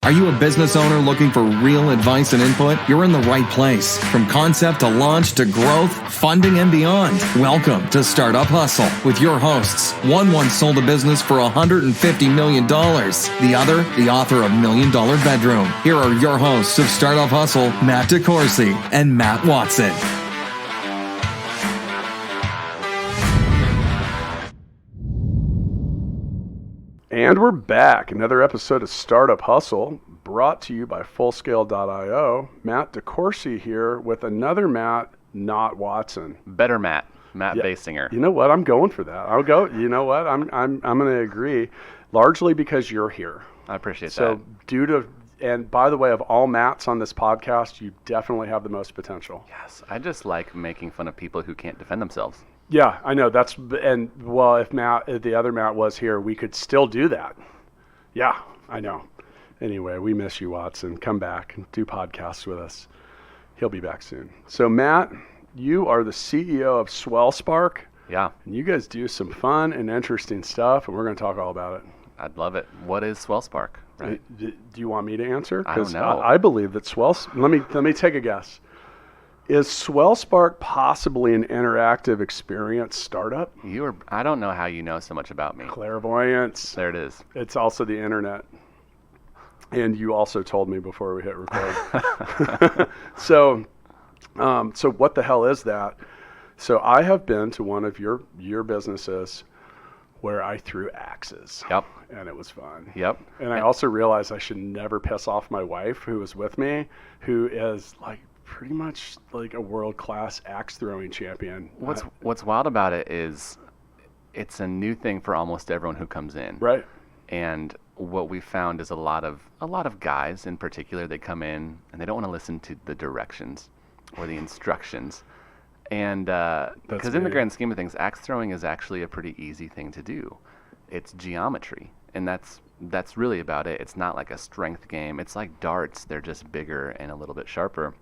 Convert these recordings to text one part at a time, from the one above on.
Are you a business owner looking for real advice and input? You're in the right place. From concept to launch to growth, funding, and beyond. Welcome to Startup Hustle with your hosts. One once sold a business for $150 million. The other, the author of $1 Million Bedroom. Here are your hosts of Startup Hustle, Matt DeCoursey and Matt Watson. And we're back. Another episode of Startup Hustle brought to you by Fullscale.io. Matt DeCoursey here with another Matt, not Watson. Better Matt Baysinger. You know what? I'm going for that. I'll go. You know what? I'm going to agree, largely because you're here. I appreciate that. So and by the way, of all Matts on this podcast, you definitely have the most potential. Yes, I just like making fun of people who can't defend themselves. Yeah, I know. If the other Matt was here, we could still do that. Yeah, I know. Anyway, we miss you, Watson. Come back and do podcasts with us. He'll be back soon. So, Matt, you are the CEO of Swell Spark. Yeah. And you guys do some fun and interesting stuff, and we're going to talk all about it. I'd love it. What is Swell Spark? Right? Do you want me to answer? I don't know. I believe that let me take a guess. Is Swell Spark possibly an interactive experience startup? I don't know how you know so much about me. Clairvoyance. There it is. It's also the internet. And you also told me before we hit record. So what the hell is that? So I have been to one of your businesses where I threw axes. Yep. And it was fun. Yep. And I also realized I should never piss off my wife, who was with me, who is like pretty much like a world-class axe throwing champion. What's wild about it is it's a new thing for almost everyone who comes in. Right. And what we found is a lot of guys in particular, they come in and they don't want to listen to the directions or the instructions. And because in the grand scheme of things, axe throwing is actually a pretty easy thing to do. It's geometry, and that's really about it. It's not like a strength game. It's like darts. They're just bigger and a little bit sharper.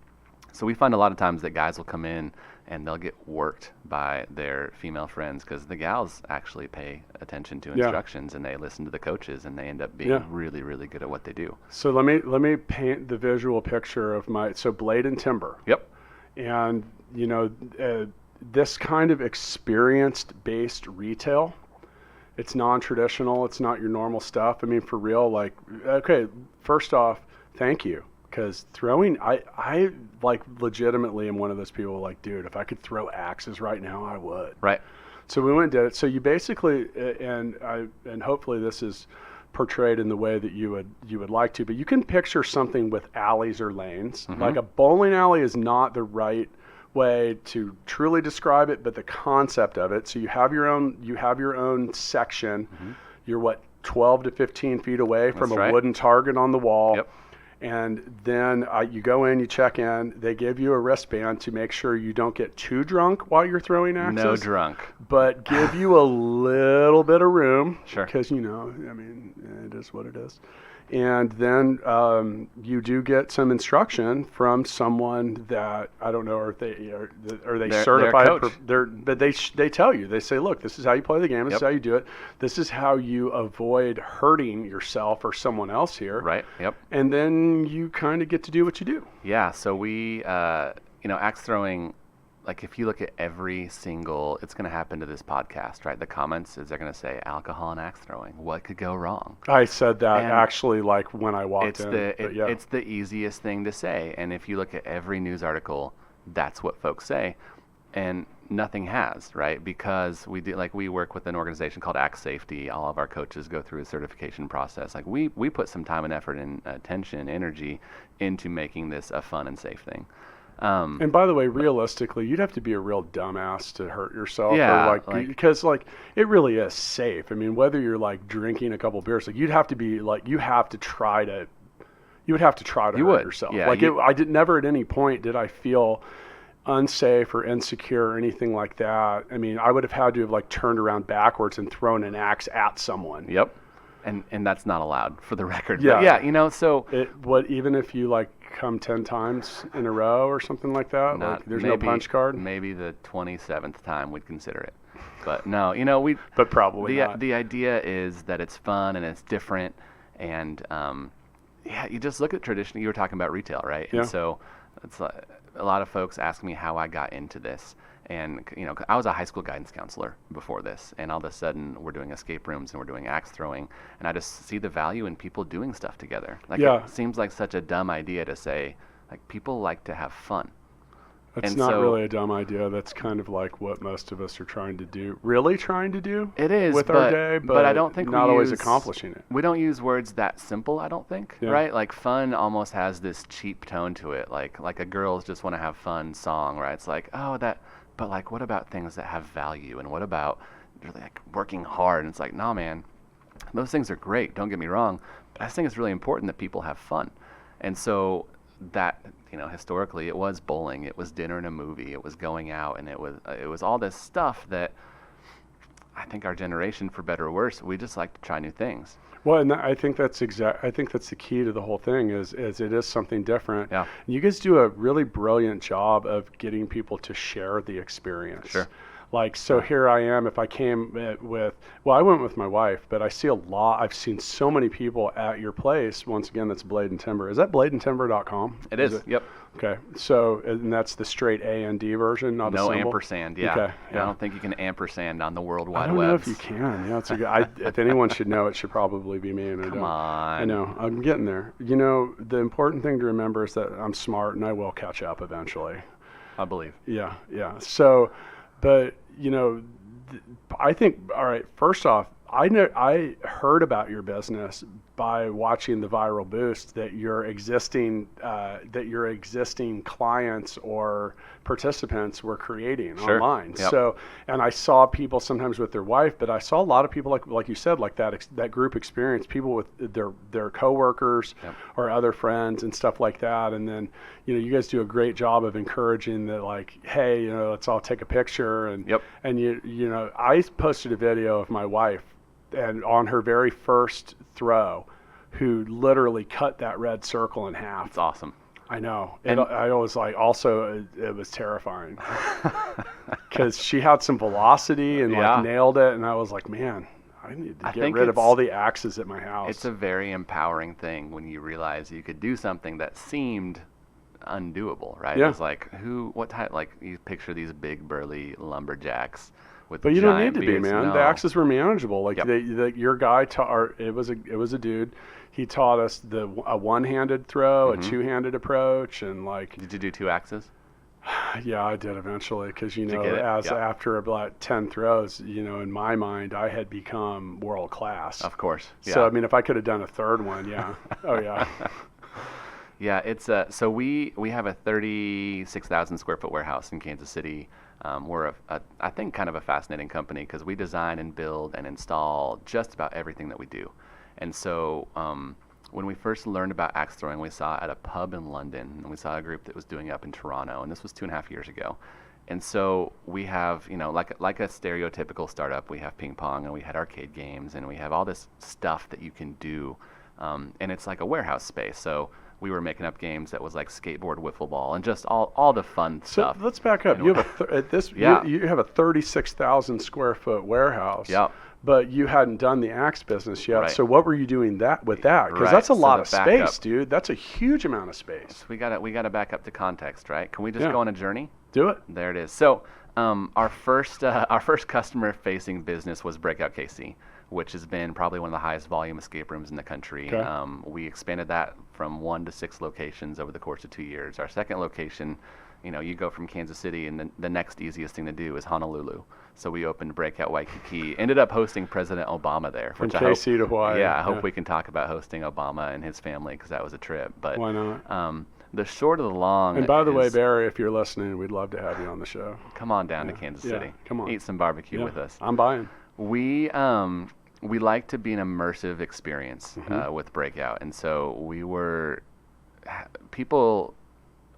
So we find a lot of times that guys will come in and they'll get worked by their female friends because the gals actually pay attention to instructions and they listen to the coaches and they end up being really, really good at what they do. So let me paint the visual picture of blade and timber. Yep. And this kind of experience-based retail, it's non-traditional. It's not your normal stuff. I mean, for real, like, okay, first off, thank you. Because throwing, I like legitimately am one of those people like, dude, if I could throw axes right now, I would. Right. So we went and did it. So you basically, and hopefully this is portrayed in the way that you would like to, but you can picture something with alleys or lanes. Mm-hmm. Like a bowling alley is not the right way to truly describe it, but the concept of it. So you have your own section. Mm-hmm. You're 12 to 15 feet away from a wooden target on the wall. Yep. And then you go in, you check in, they give you a wristband to make sure you don't get too drunk while you're throwing axes. No drunk. But give you a little bit of room. Sure. Because, it is what it is. And then you do get some instruction from someone that, I don't know, are they certified? But they tell you, they say, look, this is how you play the game. This is how you do it. This is how you avoid hurting yourself or someone else here. Right. Yep. And then you kind of get to do what you do. Yeah. So we, axe throwing, like if you look at every single, it's going to happen to this podcast, right? The comments is they're going to say alcohol and axe throwing. What could go wrong? I said that actually like when I walked in. It's the easiest thing to say. And if you look at every news article, that's what folks say. And nothing has, right? Because we work with an organization called Axe Safety. All of our coaches go through a certification process. Like we put some time and effort and attention, energy into making this a fun and safe thing. And by the way, realistically, you'd have to be a real dumbass to hurt yourself. Yeah, because it really is safe. I mean, whether you're like drinking a couple beers, like you would have to try to hurt yourself. Yeah, Never at any point did I feel unsafe or insecure or anything like that. I mean, I would have had to have like turned around backwards and thrown an axe at someone. Yep. And that's not allowed for the record. Yeah. But yeah, so even if you like come 10 times in a row or something like that, there's no punch card. Maybe the 27th time we'd consider it. But no, But probably not. The idea is that it's fun and it's different, and Yeah, you just look at tradition. You were talking about retail, right? Yeah. And so it's a lot of folks ask me how I got into this. And, I was a high school guidance counselor before this. And all of a sudden, we're doing escape rooms and we're doing axe throwing. And I just see the value in people doing stuff together. Like, it seems like such a dumb idea to say, like, people like to have fun. That's not really a dumb idea. That's kind of like what most of us are trying to do. Really trying to do? It is with our day, but I don't think not always accomplishing it. We don't use words that simple, I don't think, right? Like fun almost has this cheap tone to it, like a girls just want to have fun song, right? It's like, oh, that, but like, what about things that have value, and what about really like working hard? And it's like, no, man, those things are great. Don't get me wrong, but I think it's really important that people have fun, and so that, historically it was bowling, it was dinner and a movie, it was going out, and it was all this stuff that I think our generation, for better or worse, we just like to try new things. Well, and I think that's the key to the whole thing is it is something different. Yeah. And you guys do a really brilliant job of getting people to share the experience. Sure. Like, so here I am, if I came I went with my wife, but I've seen so many people at your place. Once again, that's Blade and Timber. Is that bladeandtimber.com? It is. Yep. Okay. So, and that's the straight A&D version, not a symbol? No ampersand, yeah. Okay. Yeah. I don't think you can ampersand on the World Wide I don't Web. know if you can. Yeah, it's a good, if anyone should know, it should probably be me. And Come on. I know. I'm getting there. The important thing to remember is that I'm smart and I will catch up eventually. I believe. Yeah. So, but, I think, all right, first off, I heard about your business by watching the Viral Boost that your existing clients or participants were creating online. Yep. So, and I saw people sometimes with their wife, but I saw a lot of people like you said, like that group experience, people with their coworkers or other friends and stuff like that. And then, you guys do a great job of encouraging that, like, hey, let's all take a picture. And and I posted a video of my wife, and on her very first throw, who literally cut that red circle in half. It's awesome. I know. I was like, also, it was terrifying because she had some velocity and like nailed it. And I was like, man, I need to get rid of all the axes at my house. It's a very empowering thing when you realize you could do something that seemed undoable, right? Yeah. It was like, what type, like you picture these big burly lumberjacks. But you don't need to be, beards. man. No. The axes were manageable. Like your guy taught. It was a dude. He taught us a one-handed throw, a two-handed approach, and like. Did you do two axes? Yeah, I did eventually, because after about 10 throws, in my mind, I had become world class. Of course. Yeah. So I mean, if I could have done a third one, yeah. Oh yeah. Yeah, it's so we have a 36,000 square foot warehouse in Kansas City. We're I think kind of a fascinating company because we design and build and install just about everything that we do. And so when we first learned about axe throwing, we saw it at a pub in London, and we saw a group that was doing it up in Toronto, and this was 2.5 years ago. And so we have, like a stereotypical startup, we have ping pong, and we had arcade games, and we have all this stuff that you can do, and it's like a warehouse space. So we were making up games that was like skateboard, wiffle ball, and just all the fun stuff. So let's back up. You have a 36,000 square foot warehouse. Yeah. But you hadn't done the axe business yet. Right. So what were you doing with that? Because that's a lot of space, dude. That's a huge amount of space. So we gotta back up to context, right? Can we just go on a journey? Do it. There it is. So our first customer facing business was Breakout KC, which has been probably one of the highest volume escape rooms in the country. Okay. We expanded that from 1 to 6 locations over the course of 2 years. Our second location, you go from Kansas City, and the next easiest thing to do is Honolulu. So we opened Breakout Waikiki, ended up hosting President Obama there. From KC to Hawaii. Yeah, I hope we can talk about hosting Obama and his family, because that was a trip. But why not? The short of the long. And by the way, Barry, if you're listening, we'd love to have you on the show. Come on down to Kansas City. Come on. Eat some barbecue with us. I'm buying. We like to be an immersive experience with Breakout, and so people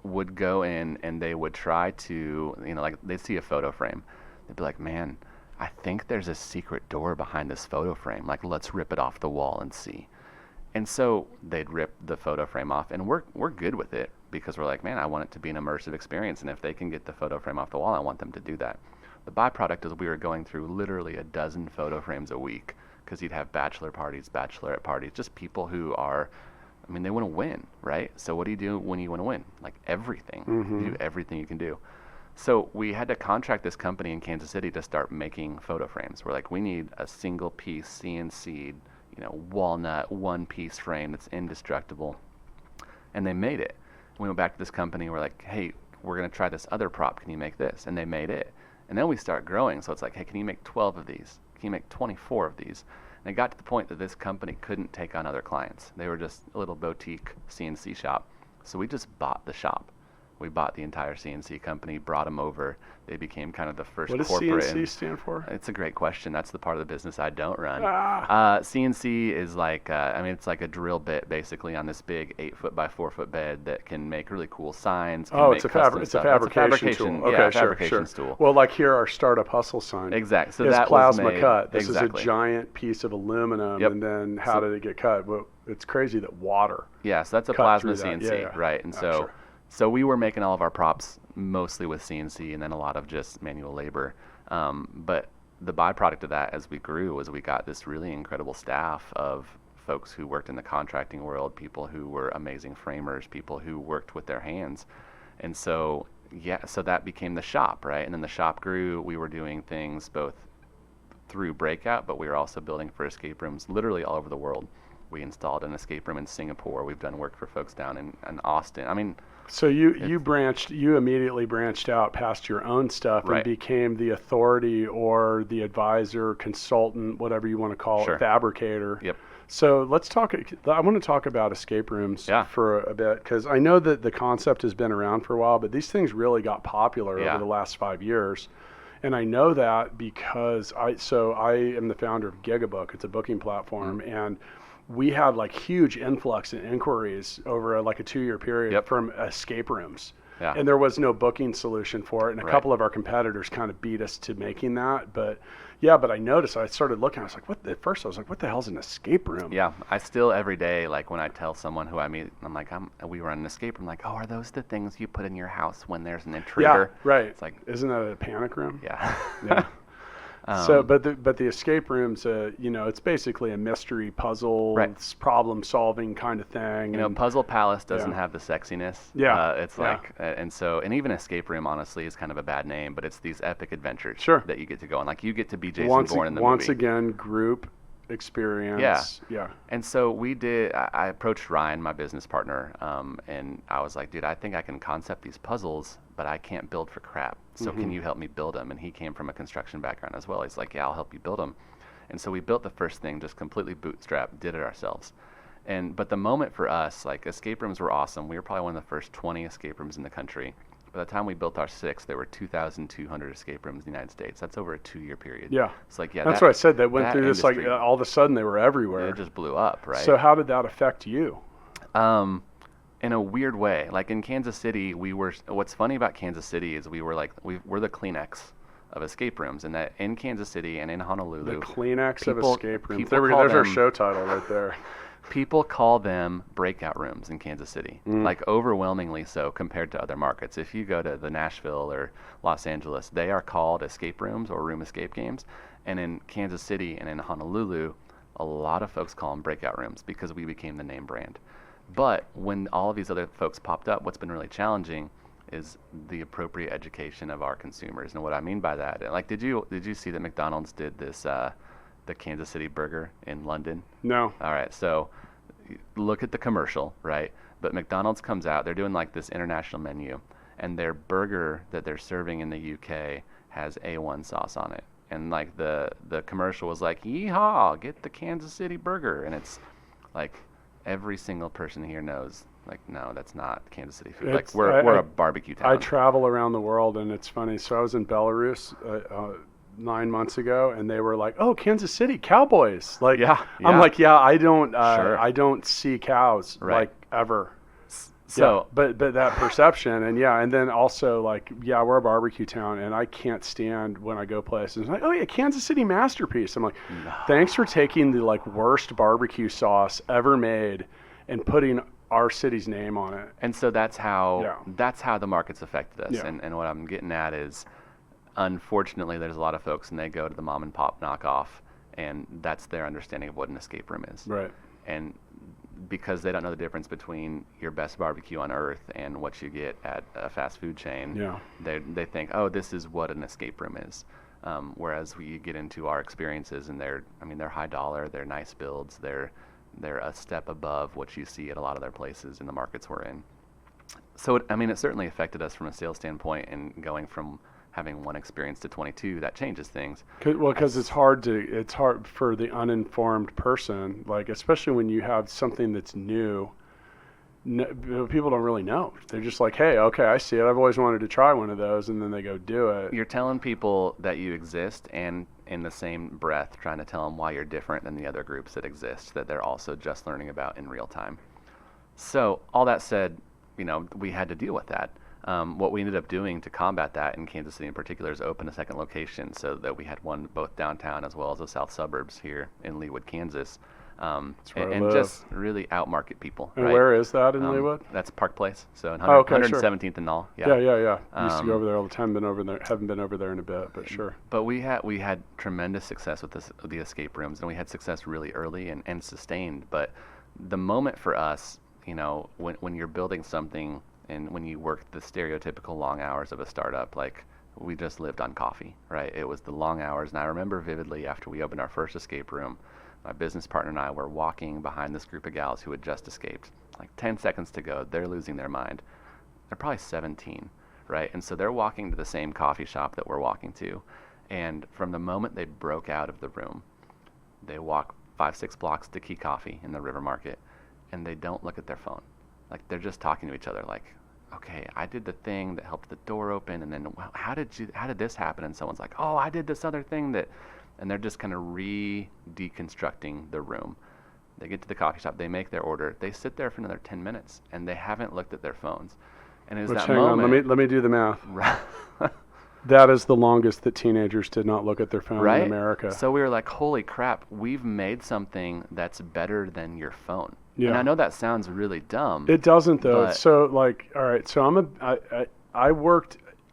would go in and they would try to, like they'd see a photo frame, they'd be like, man, I think there's a secret door behind this photo frame, like let's rip it off the wall and see. And so they'd rip the photo frame off, and we're good with it because we're like, man, I want it to be an immersive experience, and if they can get the photo frame off the wall, I want them to do that. The byproduct is we were going through literally a dozen photo frames a week, because you'd have bachelor parties, bachelorette parties, just people who are I mean, they want to win, right? So what do you do when you want to win? Like everything. You do everything you can do. So we had to contract this company in Kansas City to start making photo frames. We're like, we need a single piece CNC'd, walnut one piece frame that's indestructible. And they made it. We went back to this company and we're like, hey, we're going to try this other prop. Can you make this? And they made it. And then we start growing. So it's like, hey, can you make 12 of these? Can you make 24 of these? And it got to the point that this company couldn't take on other clients. They were just a little boutique CNC shop. So we just bought the shop. We bought the entire CNC company, brought them over. They became kind of the first corporate. What does CNC stand for? It's a great question. That's the part of the business I don't run. CNC is like, it's like a drill bit basically on this big 8-foot by 4-foot bed that can make really cool signs. It's a fabrication tool. Okay, fabrication tool. Well, like here, our Startup Hustle sign. Exactly. So it's that plasma was made, cut. This exactly. is a giant piece of aluminum, and then how did it get cut? Well, it's crazy that water. Yeah, so that's a plasma CNC, right? And so we were making all of our props mostly with CNC and then a lot of just manual labor. But the byproduct of that as we grew was we got this really incredible staff of folks who worked in the contracting world, people who were amazing framers, people who worked with their hands. And so that became the shop, right? And then the shop grew. We were doing things both through Breakout, but we were also building for escape rooms literally all over the world. We installed an escape room in Singapore. We've done work for folks down in Austin. So you immediately branched out past your own stuff and became the authority or the advisor, consultant, whatever you want to call it, fabricator. Yep. So let's talk. I want to talk about escape rooms for a bit, because I know that the concept has been around for a while, but these things really got popular over the last 5 years. And I know that because I am the founder of Gigabook. It's a booking platform, and we had like huge influx in inquiries over like a 2-year period from escape rooms. Yeah. And there was no booking solution for it. And a couple of our competitors kind of beat us to making that. But I noticed, I started looking, I was like, at first I was like, what the hell's an escape room? Yeah, I still every day, like when I tell someone who I meet, I'm like, we run an escape room. I'm like, oh, are those the things you put in your house when there's an intruder? Yeah, right. It's like, isn't that a panic room? Yeah. Yeah. But the escape rooms, it's basically a mystery puzzle, problem solving kind of thing. Puzzle Palace doesn't have the sexiness. Yeah. And even escape room, honestly, is kind of a bad name, but it's these epic adventures that you get to go on. Like you get to be Jason Bourne in the movie. Once again, group experience. Yeah. And so I approached Ryan, my business partner, and I was like, dude, I think I can concept these puzzles, but I can't build for crap. So can you help me build them? And he came from a construction background as well. He's like, yeah, I'll help you build them. And so we built the first thing, just completely bootstrapped, did it ourselves. But the moment for us, like escape rooms were awesome. We were probably one of the first 20 escape rooms in the country. By the time we built our 6th, there were 2,200 escape rooms in the United States. That's over a 2-year period. Yeah. It's like, that's what I said. They went through this, like all of a sudden they were everywhere. It just blew up, right? So how did that affect you? In a weird way. Like in Kansas City, what's funny about Kansas City is we're the Kleenex of escape rooms, and that in Kansas City and in Honolulu. The Kleenex of escape rooms. There's our show title right there. People call them breakout rooms in Kansas City, like overwhelmingly so compared to other markets. If you go to the Nashville or Los Angeles, they are called escape rooms or room escape games. And in Kansas City and in Honolulu, a lot of folks call them breakout rooms because we became the name brand. But when all of these other folks popped up, what's been really challenging is the appropriate education of our consumers. And what I mean by that, like, did you see that McDonald's did this, the Kansas City burger in London? No. All right, so look at the commercial, right? But McDonald's comes out, they're doing like this international menu, and their burger that they're serving in the UK has A1 sauce on it. And like the commercial was like, yeehaw, get the Kansas City burger. And it's like, every single person here knows, like, no, that's not Kansas City food. Like, we're a barbecue town. I travel around the world, and it's funny. So I was in Belarus 9 months ago, and they were like, "Oh, Kansas City Cowboys!" Like, I'm like, I don't see cows like ever. So, but that perception, and then also like, we're a barbecue town, and I can't stand when I go places like, oh yeah, Kansas City masterpiece. I'm like, thanks for taking the like worst barbecue sauce ever made and putting our city's name on it. And so that's how the market's affected us. Yeah. And what I'm getting at is, unfortunately, there's a lot of folks, and they go to the mom and pop knockoff, and that's their understanding of what an escape room is. Right. And because they don't know the difference between your best barbecue on earth and what you get at a fast food chain. Yeah. They think, oh, this is what an escape room is. Whereas we get into our experiences, and they're high dollar, they're nice builds, they're a step above what you see at a lot of their places in the markets we're in. So it certainly affected us from a sales standpoint, and going from having one experience to 22, that changes things. Because it's hard for the uninformed person, like, especially when you have something that's new. People don't really know. They're just like, hey, okay, I see it. I've always wanted to try one of those, and then they go do it. You're telling people that you exist, and in the same breath trying to tell them why you're different than the other groups that exist, that they're also just learning about in real time. So all that said, we had to deal with that. What we ended up doing to combat that in Kansas City in particular is open a second location, so that we had one both downtown as well as the south suburbs here in Leawood, Kansas. And just really outmarket people. And right? where is that in Leawood? That's Park Place, so 117th sure. and Null. Yeah. Used to go over there all the time. Haven't been over there in a bit, but sure. But we had tremendous success with the escape rooms, and we had success really early and sustained. But the moment for us, when you're building something and when you work the stereotypical long hours of a startup, like, we just lived on coffee, right? It was the long hours, and I remember vividly after we opened our first escape room, my business partner and I were walking behind this group of gals who had just escaped. Like 10 seconds to go, they're losing their mind. They're probably 17, right? And so they're walking to the same coffee shop that we're walking to. And from the moment they broke out of the room, they walk 5-6 blocks to Key Coffee in the River Market, and they don't look at their phone. Like, they're just talking to each other like, okay, I did the thing that helped the door open, and then, well, how did this happen? And someone's like, oh, I did this other thing that... And they're just kind of deconstructing the room. They get to the coffee shop, they make their order, they sit there for another 10 minutes, and they haven't looked at their phones. And it was that moment. Hang on, let me do the math. That is the longest that teenagers did not look at their phone in America. So we were like, holy crap, we've made something that's better than your phone. Yeah. And I know that sounds really dumb. It doesn't, though. So, like, all right, so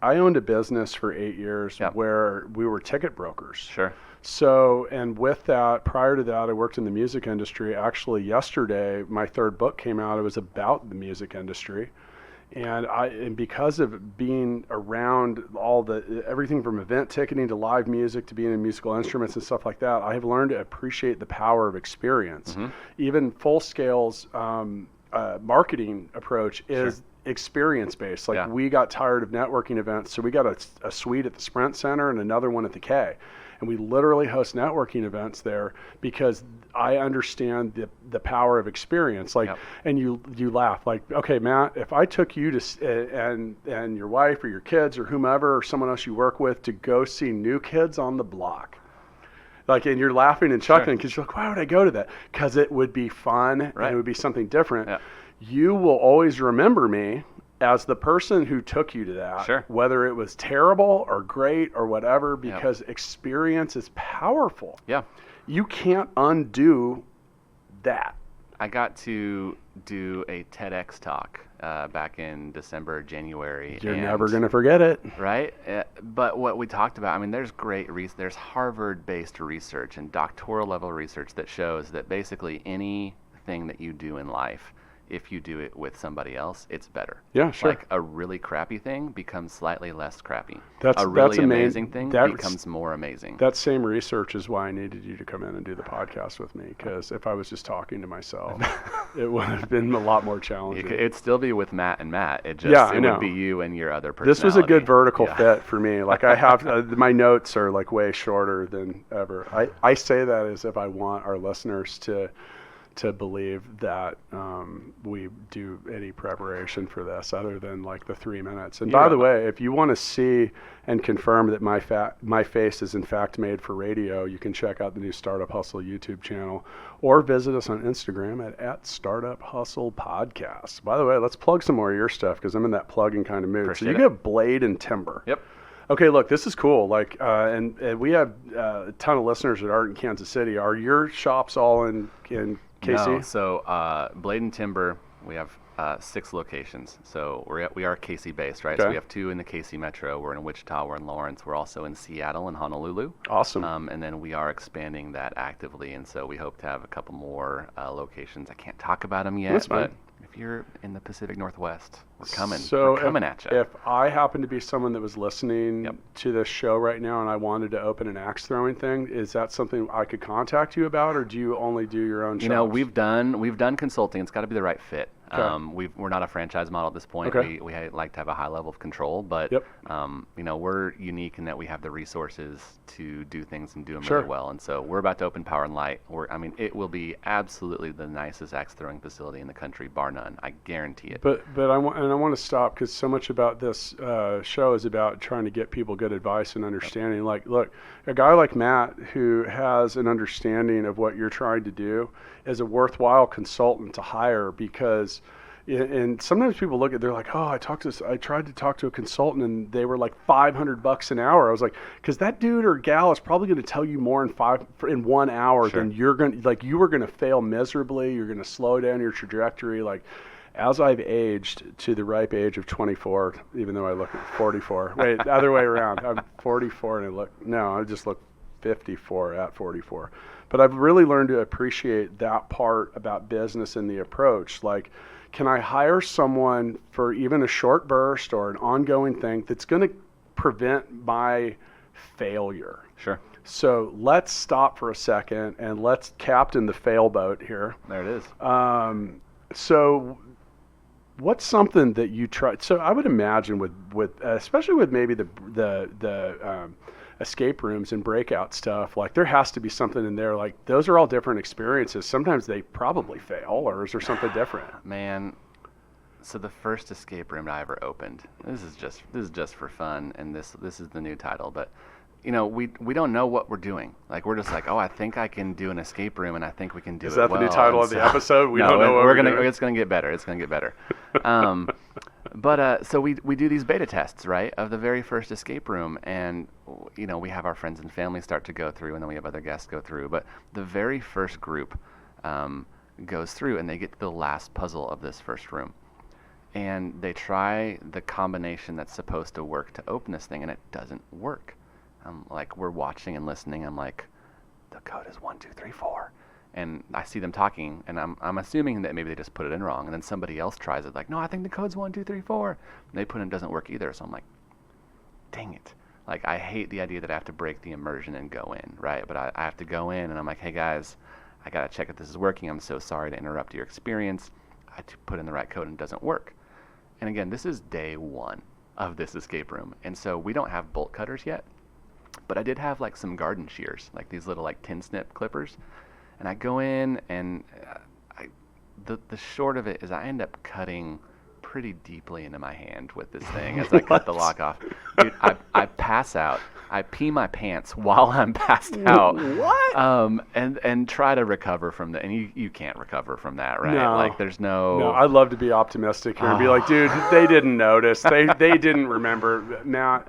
I owned a business for 8 years where we were ticket brokers. Sure. So, and with that, prior to that, I worked in the music industry. Actually, yesterday, my third book came out. It was about the music industry. And because of being around everything from event ticketing to live music to being in musical instruments and stuff like that, I have learned to appreciate the power of experience. Mm-hmm. Even Full Scale's marketing approach is experience-based. Like, we got tired of networking events, so we got a suite at the Sprint Center and another one at the K. And we literally host networking events there because I understand the power of experience. Like, and you laugh. Like, okay, Matt, if I took you to and your wife or your kids or whomever or someone else you work with to go see New Kids on the Block, like, and you're laughing and chuckling because you're like, why would I go to that? Because it would be fun and it would be something different. Yeah. You will always remember me as the person who took you to that, whether it was terrible or great or whatever, because experience is powerful. Yeah. You can't undo that. I got to do a TEDx talk back in December, January. You're never going to forget it. Right? But what we talked about, there's great there's Harvard-based research and doctoral level research that shows that basically anything that you do in life, if you do it with somebody else, it's better. Yeah, sure. Like, a really crappy thing becomes slightly less crappy. That's amazing thing becomes more amazing. That same research is why I needed you to come in and do the podcast with me, because if I was just talking to myself, it would have been a lot more challenging. It'd still be with Matt and Matt. It would be you and your other personality. This was a good vertical fit for me. Like, I have my notes are like way shorter than ever. I say that as if I want our listeners to believe that we do any preparation for this other than like the 3 minutes. And by the way, if you want to see and confirm that my face is in fact made for radio, you can check out the new Startup Hustle YouTube channel or visit us on Instagram at Startup Hustle Podcast. By the way, let's plug some more of your stuff because I'm in that plugging kind of mood. Appreciate so you get Blade and Timber. Yep. Okay, look, this is cool. Like, and we have a ton of listeners that aren't in Kansas City. Are your shops all in KC? No, so Blade and Timber, we have 6 locations. So we are KC based, right? Okay. So we have 2 in the KC metro. We're in Wichita. We're in Lawrence. We're also in Seattle and Honolulu. Awesome. And then we are expanding that actively, and so we hope to have a couple more locations. I can't talk about them yet, That's fine. but if you're in the Pacific Northwest, we're coming. So we're coming at you. If I happen to be someone that was listening to this show right now and I wanted to open an axe throwing thing, is that something I could contact you about, or do you only do your own shops? You know, we've done consulting. It's got to be the right fit. Okay. We're not a franchise model at this point. Okay. We like to have a high level of control, but you know, we're unique in that we have the resources to do things and do them Sure. really well. And so we're about to open Power and Light. It will be absolutely the nicest axe throwing facility in the country, bar none. I guarantee it. But I want to stop, because so much about this show is about trying to get people good advice and understanding. Like, look, a guy like Matt who has an understanding of what you're trying to do is a worthwhile consultant to hire, because and sometimes people look at, they're like, oh, I tried to talk to a consultant and they were like $500 an hour. I was like, because that dude or gal is probably going to tell you more in 1 hour Sure. than you were going to fail miserably. You're going to slow down your trajectory. Like, as I've aged to the ripe age of 24, even though I look at 44. Wait, the other way around. I'm 44 and I just look 54 at 44. But I've really learned to appreciate that part about business and the approach. Like, can I hire someone for even a short burst or an ongoing thing that's going to prevent my failure? Sure. So let's stop for a second and let's captain the fail boat here. There it is. So what's something that you tried? So I would imagine with especially with maybe the escape rooms and breakout stuff, like there has to be something in there. Like, those are all different experiences. Sometimes they probably fail, or is there something different? Man, so the first escape room I ever opened, this is just for fun, and this is the new title, but you know, we don't know what we're doing. Like, we're just like, oh, I think I can do an escape room, and I think we can do it well. Is that the new title of the episode? We no, don't know what we're doing. It's gonna get better. It's gonna get better. But so we do these beta tests, right, of the very first escape room, and you know, we have our friends and family start to go through, and then we have other guests go through. But the very first group goes through, and they get to the last puzzle of this first room, and they try the combination that's supposed to work to open this thing, and it doesn't work. Like, we're watching and listening. I'm like, the code is 1, 2, 3, 4. And I see them talking, and I'm assuming that maybe they just put it in wrong. And then somebody else tries it, like, no, I think the code's 1, 2, 3, 4. And they put in, doesn't work either. So I'm like, dang it. Like, I hate the idea that I have to break the immersion and go in, right? But I have to go in, and I'm like, hey guys, I gotta check if this is working. I'm so sorry to interrupt your experience. I put in the right code and it doesn't work. And again, this is day 1 of this escape room. And so we don't have bolt cutters yet. But I did have like some garden shears, like these little like tin snip clippers, and I go in, and the short of it is I end up cutting pretty deeply into my hand with this thing as I cut the lock off. Dude, I pass out. I pee my pants while I'm passed out. What? And try to recover from that. And you can't recover from that, right? No. Like, there's no. No, I'd love to be optimistic here and be like, dude, they didn't notice. They didn't remember. Now.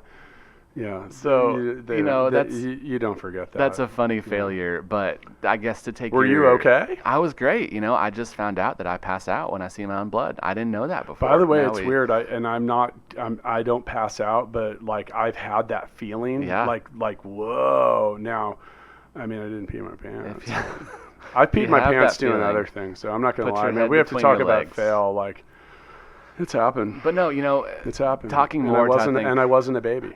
Yeah, so you know, you don't forget that. That's a funny failure, but I guess to take. Were you okay? I was great. You know, I just found out that I pass out when I see my own blood. I didn't know that before. By the way, it's weird. I don't pass out, but like, I've had that feeling. Yeah. Like whoa. Now, I mean, I didn't pee my pants. I peed my pants doing other things, so I'm not gonna lie. Man, we have to talk about fail. Like, it's happened. But no, you know, it's happened. Talking more, and I wasn't a baby.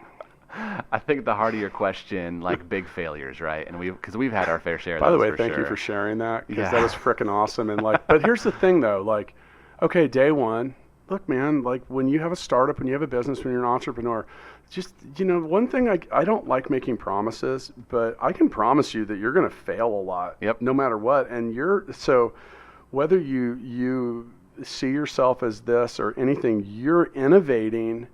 I think the heart of your question, like big failures, right? And because we've had our fair share of those. By the way, for thank sure. you for sharing that, because that was freaking awesome. And like, but here's the thing though, like, okay, day 1, look, man, like when you have a startup, when you have a business, when you're an entrepreneur, just, you know, one thing I don't like making promises, but I can promise you that you're going to fail a lot. Yep. No matter what. And so whether you see yourself as this or anything, you're innovating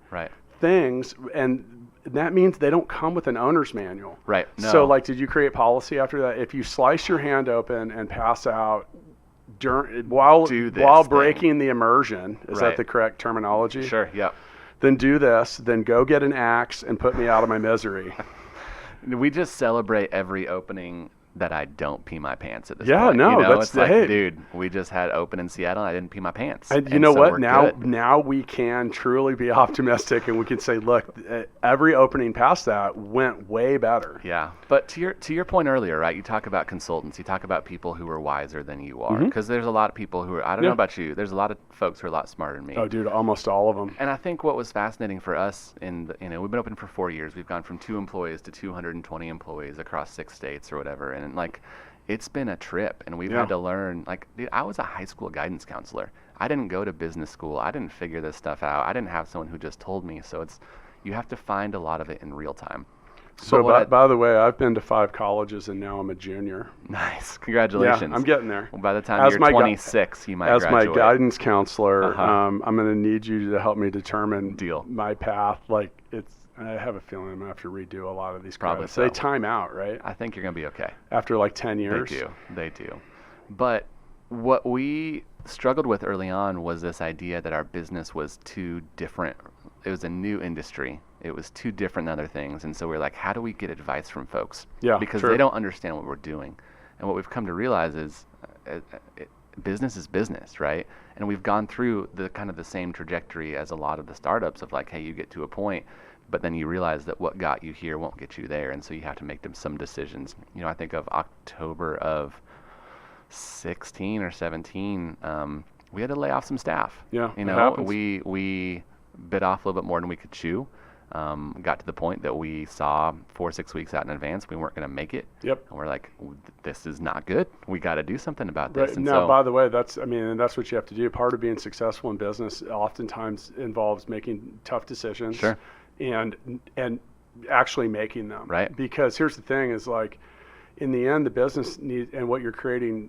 things, and that means they don't come with an owner's manual. Right. No. So, like, did you create policy after that? If you slice your hand open and pass out while breaking the immersion, is that the correct terminology? Sure. Yeah. Then do this. Then go get an axe and put me out of my misery. We just celebrate every opening that I don't pee my pants at this Yeah, point. no, you know? that's It's like, hey. dude, we just had open in Seattle and I didn't pee my pants. And you know so what? we're Now, good. now we can truly be optimistic, and we can say, look, every opening past that went way better. Yeah, but to your point earlier, right? You talk about consultants. You talk about people who are wiser than you are, because there's a lot of people who are. I don't know about you. There's a lot of folks who are a lot smarter than me. Oh, dude, almost all of them. And I think what was fascinating for us we've been open for 4 years. We've gone from 2 employees to 220 employees across 6 states or whatever, and like, it's been a trip, and we've had to learn. Like, dude, I was a high school guidance counselor. I didn't go to business school. I didn't figure this stuff out. I didn't have someone who just told me. So you have to find a lot of it in real time. So by the way, I've been to 5 colleges, and now I'm a junior. Nice. Congratulations. Yeah, I'm getting there. Well, by the time you're 26, you might graduate. As my guidance counselor, I'm going to need you to help me determine my path. Like, I have a feeling I'm going to have to redo a lot of these Probably credits. so. They time out, right? I think you're going to be okay. After like 10 years? They do. But what we struggled with early on was this idea that our business was too different. It was a new industry. It was too different than other things. And so we're like, how do we get advice from folks? Yeah, because true. they don't understand what we're doing. And what we've come to realize is business is business, right? And we've gone through the kind of the same trajectory as a lot of the startups of like, hey, you get to a point, but then you realize that what got you here won't get you there. And so you have to make some decisions. You know, I think of October of 16 or 17, we had to lay off some staff. Yeah, you know, we bit off a little bit more than we could chew. Got to the point that we saw 4 or 6 weeks out in advance we weren't going to make it. Yep. And we're like, this is not good. We got to do something about this. Right. And now, so, by the way, that's what you have to do. Part of being successful in business oftentimes involves making tough decisions. Sure. And actually making them. Right. Because here's the thing: is like, in the end, the business needs, and what you're creating,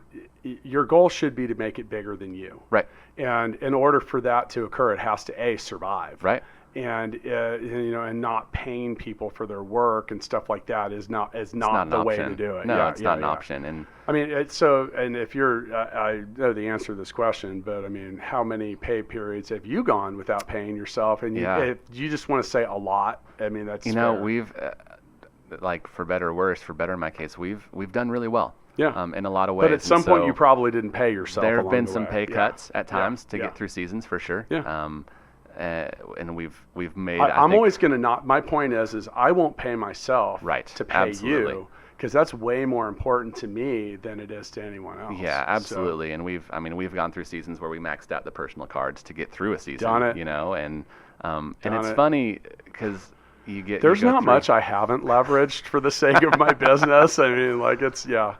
your goal should be to make it bigger than you. Right. And in order for that to occur, it has to survive. Right. And and not paying people for their work and stuff like that is not the way to do it. No, it's not an option. And I mean, and if you're, I know the answer to this question, but I mean, how many pay periods have you gone without paying yourself? And if you just want to say a lot, I mean, that's fair. We've like, for better or worse, for better in my case, we've done really well. Yeah. In a lot of ways. But at some point, you probably didn't pay yourself. There have along been the some way. pay cuts at times to get through seasons, for sure. Yeah. And we've made. I'm always going to not. My point is I won't pay myself to pay you, because that's way more important to me than it is to anyone else. Yeah, absolutely. So, and we've gone through seasons where we maxed out the personal cards to get through a season. Done it. You know, and it's funny because you get. There's not much I haven't leveraged for the sake of my business. I mean, like, it's yeah.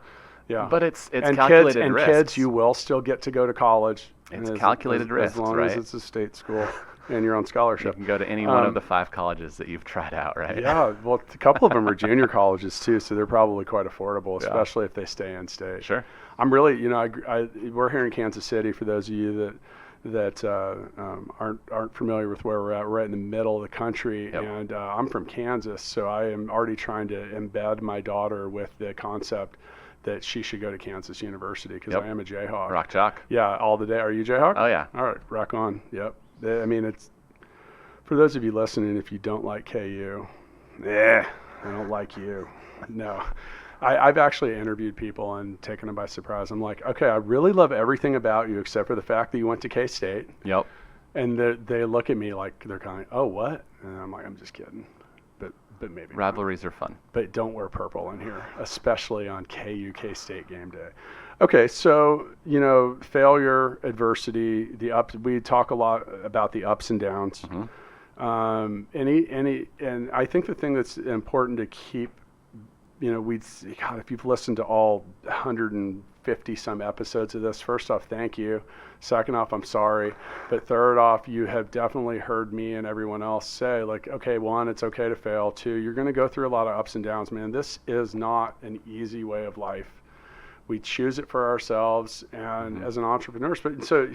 But it's and calculated risk. Kids, you will still get to go to college. It's calculated risk, as long right? as it's a state school. And you're on scholarship. You can go to any one of the 5 colleges that you've tried out, right? Yeah, well, a couple of them are junior colleges too, so they're probably quite affordable, especially if they stay in state. Sure. I'm really, we're here in Kansas City. For those of you that aren't familiar with where we're at, we're right in the middle of the country, and I'm from Kansas, so I am already trying to embed my daughter with the concept that she should go to Kansas University, because I am a Jayhawk. Rock chalk. Yeah, all the day. Are you Jayhawk? Oh yeah. All right, rock on. Yep. I mean, it's for those of you listening. If you don't like KU, I don't like you. No, I've actually interviewed people and taken them by surprise. I'm like, okay, I really love everything about you except for the fact that you went to K-State. Yep. And they look at me like they're kind of, oh, what? And I'm like, I'm just kidding. But maybe rivalries are fun. But don't wear purple in here, especially on K-State game day. Okay, so failure, adversity, we talk a lot about the ups and downs. Mm-hmm. And I think the thing that's important to keep, if you've listened to all 150 some episodes of this, first off, thank you. Second off, I'm sorry. But third off, you have definitely heard me and everyone else say, like, okay, 1, it's okay to fail. 2, you're going to go through a lot of ups and downs, man. This is not an easy way of life. We choose it for ourselves and as an entrepreneur. So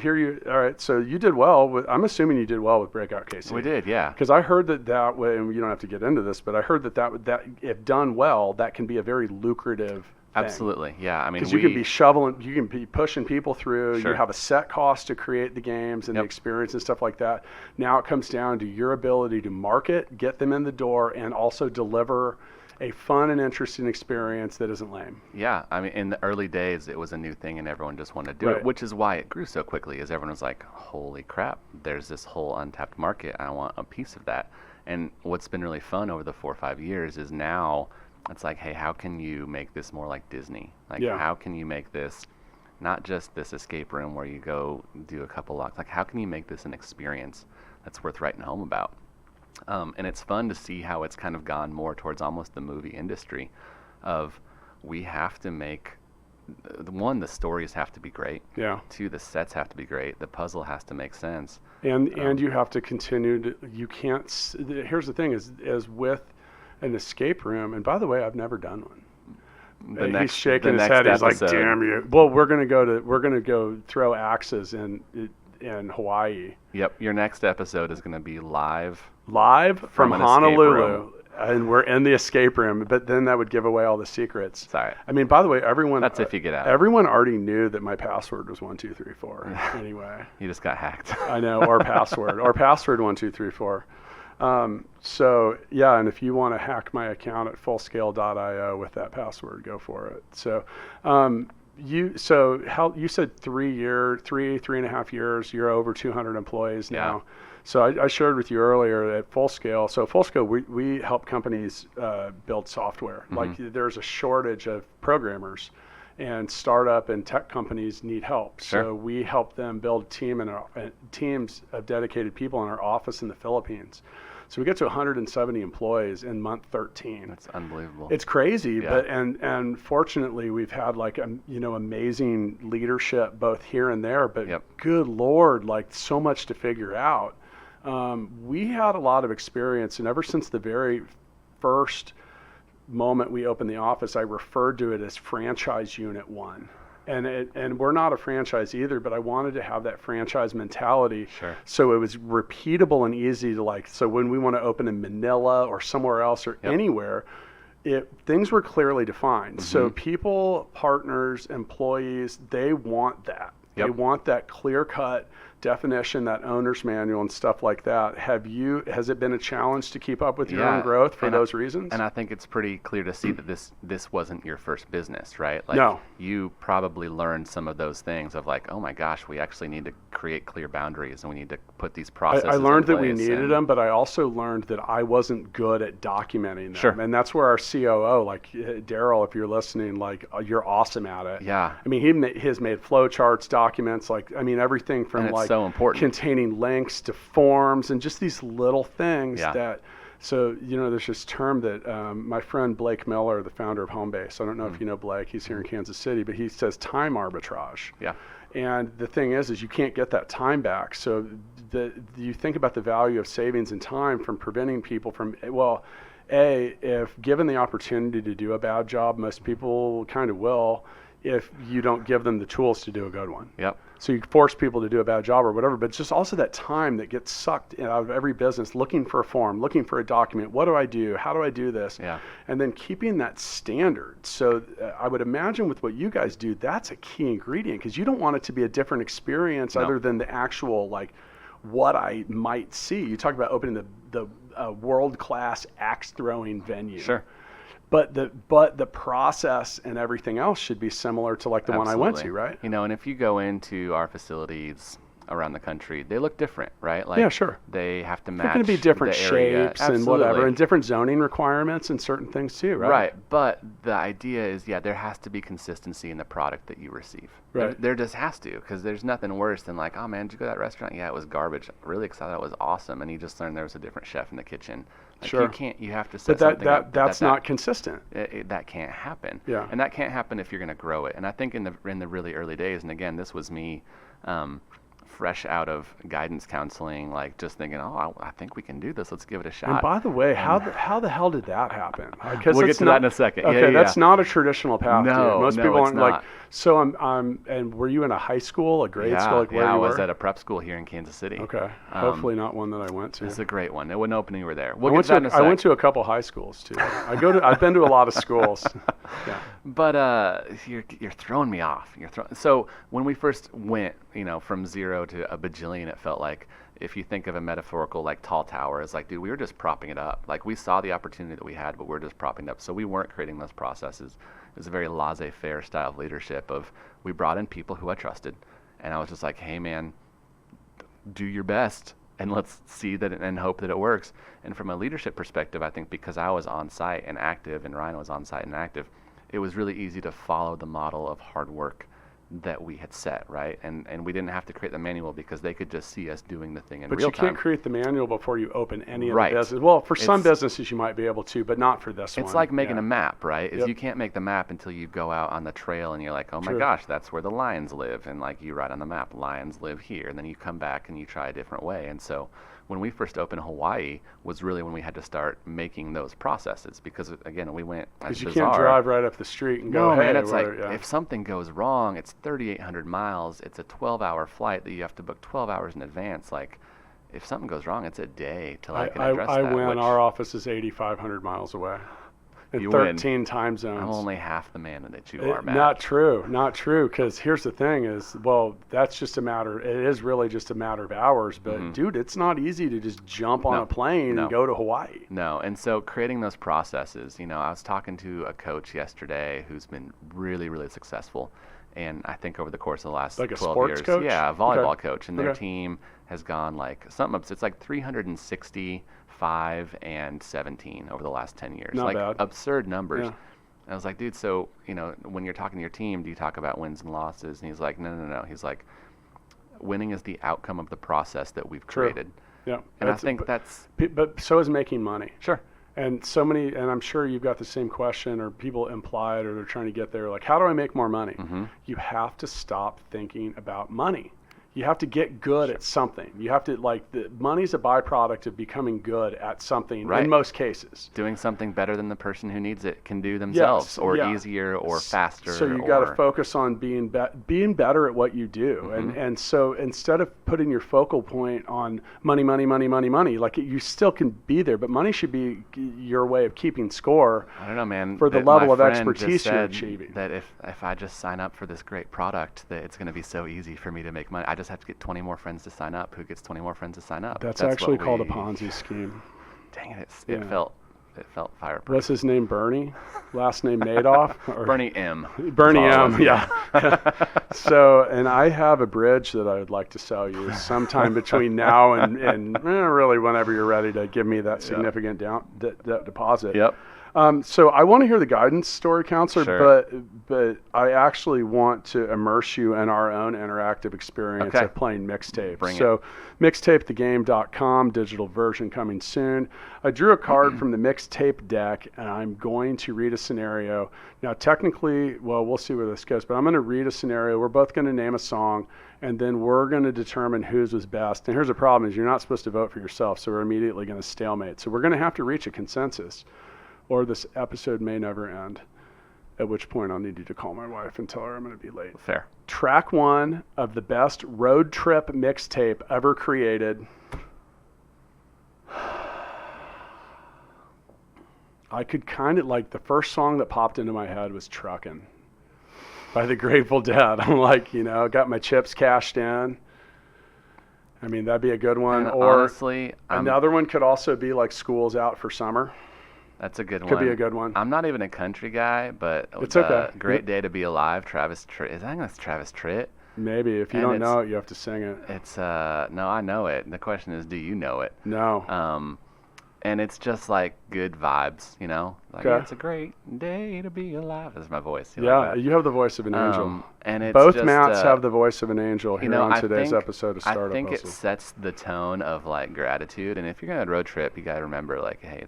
all right, so you did well. I'm assuming you did well with Breakout KC. We did, yeah. Because I heard that way, and you don't have to get into this, but I heard that if done well, that can be a very lucrative thing. Absolutely, yeah. I mean, because you can be shoveling, you can be pushing people through. Sure. You have a set cost to create the games and the experience and stuff like that. Now it comes down to your ability to market, get them in the door, and also deliver a fun and interesting experience that isn't lame. Yeah, I mean, in the early days, it was a new thing, and everyone just wanted to do it, which is why it grew so quickly. Is everyone was like, "Holy crap! There's this whole untapped market. I want a piece of that." And what's been really fun over the 4 or 5 years is now it's like, hey, how can you make this more like Disney? Like, how can you make this not just this escape room where you go do a couple locks? Like, how can you make this an experience that's worth writing home about? And it's fun to see how it's kind of gone more towards almost the movie industry of we have to make, one, the stories have to be great. Yeah. Two, the sets have to be great. The puzzle has to make sense. And you have to continue to, you can't, here's the thing is with an escape room, and by the way, I've never done one. He's shaking his head. He's like, "Damn you!" Well, we're gonna go throw axes in Hawaii. Yep, your next episode is gonna be live from Honolulu, and we're in the escape room. But then that would give away all the secrets. Sorry. I mean, by the way, everyone. That's if you get out. Everyone already knew that my password was 1234. Anyway. You just got hacked. I know, or password 1234. So yeah, and if you want to hack my account at fullscale.io with that password, go for it. So, you said 3.5 years, you're over 200 employees now. Yeah. So I shared with you earlier at Full Scale. So Full Scale, we help companies build software. Mm-hmm. Like there's a shortage of programmers, and startup and tech companies need help. Sure. So we help them build teams of dedicated people in our office in the Philippines. So we get to 170 employees in month 13. That's unbelievable. It's crazy, Yeah. but and fortunately we've had like amazing leadership both here and there. But good Lord, like so much to figure out. We had a lot of experience, and ever since the very first moment we opened the office, I referred to it as franchise unit 1. And we're not a franchise either, but I wanted to have that franchise mentality. Sure. So it was repeatable and easy to so when we want to open in Manila or somewhere else or anywhere, things were clearly defined. Mm-hmm. So people, partners, employees, they want that. They want that clear-cut definition, that owner's manual and stuff like that. Has it been a challenge to keep up with your own growth for those reasons? And I think it's pretty clear to see that this wasn't your first business, right? Like, no. You probably learned some of those things of like, oh my gosh, we actually need to create clear boundaries and we need to put these processes I learned in that we place needed them, but I also learned that I wasn't good at documenting them. Sure. And that's where our COO, like Daryl, if you're listening, like you're awesome at it. Yeah. I mean, he has made flow charts, documents, everything from so important. Containing links to forms and just these little things that. So, there's this term that my friend Blake Miller, the founder of Homebase, I don't know if you know Blake, he's here in Kansas City, but he says time arbitrage. Yeah. And the thing is you can't get that time back. So you think about the value of savings in time from preventing people from, if given the opportunity to do a bad job, most people kind of will, if you don't give them the tools to do a good one. Yep. So you force people to do a bad job or whatever, but it's just also that time that gets sucked out of every business, looking for a form, looking for a document. What do I do? How do I do this? Yeah. And then keeping that standard. So I would imagine with what you guys do, that's a key ingredient because you don't want it to be a different experience other than the actual, what I might see. You talk about opening the world-class axe-throwing venue. Sure. But the process and everything else should be similar to the one I went to, right? And if you go into our facilities around the country, they look different, right? Sure. They have to match. They're going to be different the area. shapes and whatever, and different zoning requirements and certain things too, right? Right. But the idea is, there has to be consistency in the product that you receive. Right. There just has to, because there's nothing worse than oh man, did you go to that restaurant? Yeah, it was garbage. Really excited. It was awesome. And you just learned there was a different chef in the kitchen. Sure. You have to set something up. That's not consistent. That can't happen. Yeah. And that can't happen if you're going to grow it. And I think in the really early days, and again, this was me, fresh out of guidance counseling, just thinking, I think we can do this. Let's give it a shot. And by the way, how the hell did that happen? We'll get to that in a second. Okay, that's not a traditional path. No, most people aren't not. So and were you in a high school, a grade school? I was at a prep school here in Kansas City. Okay, hopefully not one that I went to. It's a great one. It wouldn't open when you were there. I went to a couple high schools too. I've been to a lot of schools. But you're throwing me off. So when we first went, from 0 to a bajillion, it felt like, if you think of a metaphorical like tall tower, it's like, dude, we were just propping it up. Like, we saw the opportunity that we had, but we're just propping it up. So we weren't creating those processes. It was a very laissez-faire style of leadership of, we brought in people who I trusted, and I was just like, hey man, do your best and let's see that and hope that it works. And from a leadership perspective, I think because I was on site and active and Ryan was on site and active, it was really easy to follow the model of hard work that we had set, right? And we didn't have to create the manual because they could just see us doing the thing in real time. But you can't create the manual before you open any of the business. Well, for some businesses you might be able to, but not for this one. It's like making a map, right? You can't make the map until you go out on the trail and you're like, oh my gosh, that's where the lions live. And like, you write on the map, lions live here. And then you come back and you try a different way. And so when we first opened Hawaii was really when we had to start making those processes, because again, we went because you can't drive right up the street and go, no, man, it's like, if something goes wrong, it's 3,800 miles, it's a 12-hour flight that you have to book 12 hours in advance. Like, if something goes wrong, it's a day till I can address that. I win. Our office is 8,500 miles away. In 13 time zones. I'm only half the man that you are, Matt. Not true. Because here's the thing is, well, that's just a matter, it is really just a matter of hours. But dude, it's not easy to just jump on a plane and go to Hawaii. No, and so creating those processes, I was talking to a coach yesterday who's been really, really successful. And I think over the course of the last 12 years. Like a sports coach? Yeah, a volleyball coach. And their team has gone like, it's like 365 and 17 over the last 10 years. Not like bad. Absurd numbers. Yeah. I was like, dude, so, when you're talking to your team, do you talk about wins and losses? And he's like, no. He's like, winning is the outcome of the process that we've created. Yeah. And I think that's... But so is making money. Sure. And so many, and I'm sure you've got the same question, or people imply it, or they're trying to get there, like, how do I make more money? You have to stop thinking about money. You have to get good at something. You have to, the money's a byproduct of becoming good at something in most cases. Doing something better than the person who needs it can do themselves, or easier, or faster. So you got to focus on being better at what you do. And so instead of putting your focal point on money, like, you still can be there, but money should be your way of keeping score. I don't know, man. For the level of expertise you're achieving. That if I just sign up for this great product, that it's going to be so easy for me to make money. I just have to get 20 more friends to sign up. Who gets 20 more friends to sign up? That's actually called a Ponzi scheme. Dang it! It felt fireproof. What's his name? Bernie? Last name Madoff? Bernie M. Bernie M. Yeah. So, and I have a bridge that I would like to sell you sometime between now and really whenever you're ready to give me that significant deposit. Yep. So I want to hear the guidance story, counselor, sure. but I actually want to immerse you in our own interactive experience of playing mixtape. Mixtapethegame.com, digital version coming soon. I drew a card from the mixtape deck, and I'm going to read a scenario. Now, technically, well, we'll see where this goes, but I'm going to read a scenario. We're both going to name a song, and then we're going to determine whose was best. And here's the problem is you're not supposed to vote for yourself, so we're immediately going to stalemate. So we're going to have to reach a consensus, or this episode may never end, at which point I'll need you to call my wife and tell her I'm going to be late. Fair. Track 1 of the best road trip mixtape ever created. I could kind of, the first song that popped into my head was Truckin' by the Grateful Dead. I'm like, got my chips cashed in. I mean, that'd be a good one. And or honestly, another one could also be like School's Out for Summer. That's a good one. Could be a good one. I'm not even a country guy, but it's okay. Great Day to Be Alive, Travis Tritt. I think that's Travis Tritt. Maybe. If you don't know it, you have to sing it. It's no, I know it. The question is, do you know it? No. And it's just like good vibes, It's a great day to be alive. That's my voice. You have the voice of an angel. And it's both just, Matts have the voice of an angel here on today's episode of Startup Hustle. I think Hustle. it sets the tone of gratitude. And if you're going to road trip, you got to remember hey,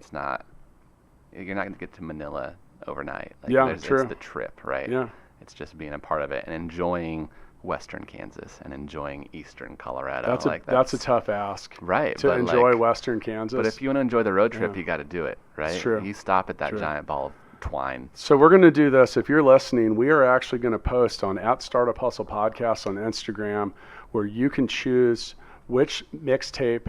you're not going to get to Manila overnight. True. It's the trip, right? Yeah. It's just being a part of it and enjoying Western Kansas and enjoying Eastern Colorado. That's a tough ask. Right. To enjoy Western Kansas. But if you want to enjoy the road trip, you got to do it, right? It's true. You stop at that giant ball of twine. So we're going to do this. If you're listening, we are actually going to post on @Startup Hustle Podcast on Instagram, where you can choose which mixtape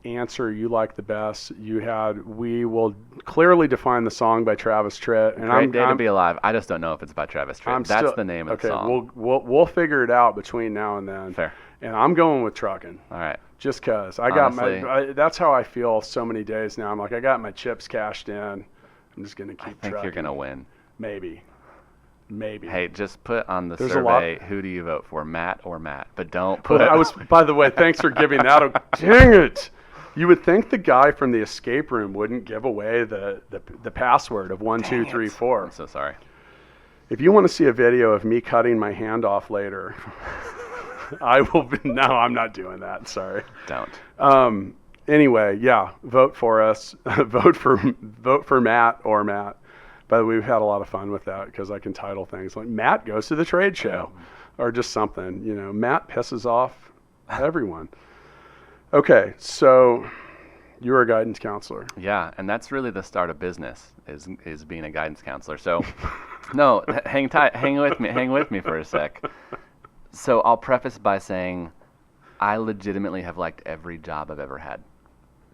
answer you like the best. You had "We Will Clearly Define the Song" by Travis Tritt. And Great Day to Be Alive. I just don't know if it's by Travis Tritt. That's the name of the song. Okay, we'll figure it out between now and then. Fair. And I'm going with Truckin'. All right. Just because that's how I feel so many days now. I'm like, I got my chips cashed in. I'm just gonna keep trucking. I think you're gonna win. Maybe. Hey, just put on the survey, who do you vote for, Matt or Matt? But don't put. By the way, thanks for giving that. Dang it! You would think the guy from the escape room wouldn't give away the password of 1, 2, 3, 4. I'm so sorry. If you want to see a video of me cutting my hand off later, I will be. No, I'm not doing that. Sorry. Don't. Anyway, yeah, vote for us. vote for Matt or Matt. By the way, we've had a lot of fun with that because I can title things like Matt goes to the trade show or just something. Matt pisses off everyone. Okay, so you were a guidance counselor. Yeah, and that's really the start of business is being a guidance counselor. So, no, hang with me for a sec. So I'll preface by saying I legitimately have liked every job I've ever had.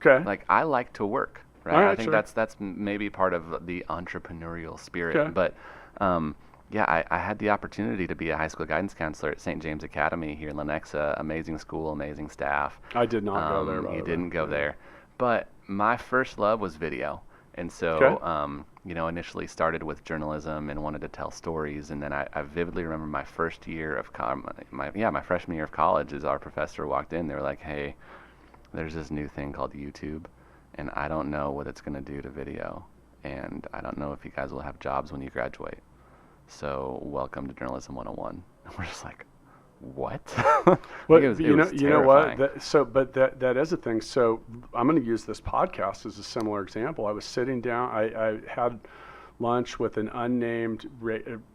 Okay. Like, I like to work. Right? All right, I think sure. that's maybe part of the entrepreneurial spirit. Okay. But I had the opportunity to be a high school guidance counselor at St. James Academy here in Lenexa. Amazing school, amazing staff. I did not go there. You didn't go there. But my first love was video. And so, initially started with journalism and wanted to tell stories. And then I vividly remember my first year of my freshman year of college, as our professor walked in, they were like, hey, there's this new thing called YouTube. And I don't know what it's going to do to video. And I don't know if you guys will have jobs when you graduate. So welcome to Journalism 101. And we're just like, what? Well, it was you know terrifying. what? That is a thing. So I'm going to use this podcast as a similar example. I was sitting down. I had lunch with an unnamed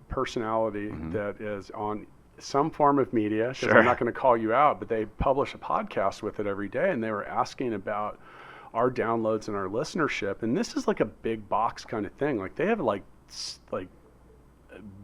personality that is on some form of media. Because Sure. I'm not going to call you out, but they publish a podcast with it every day. And they were asking about our downloads and our listenership, and this is like a big box kind of thing. Like they have like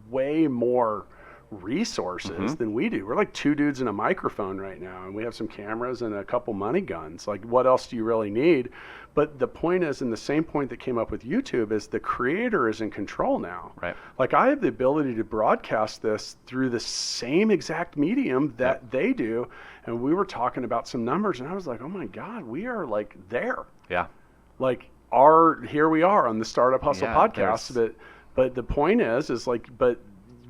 way more resources than we do. We're like 2 dudes and a microphone right now, and we have some cameras and a couple money guns. Like, what else do you really need? But the point is, and the same point that came up with YouTube, is the creator is in control now. Right. Like, I have the ability to broadcast this through the same exact medium that they do. And we were talking about some numbers, and I was like, oh my God, we are like there. Yeah. Like, here we are on the Startup Hustle podcast. But the point is but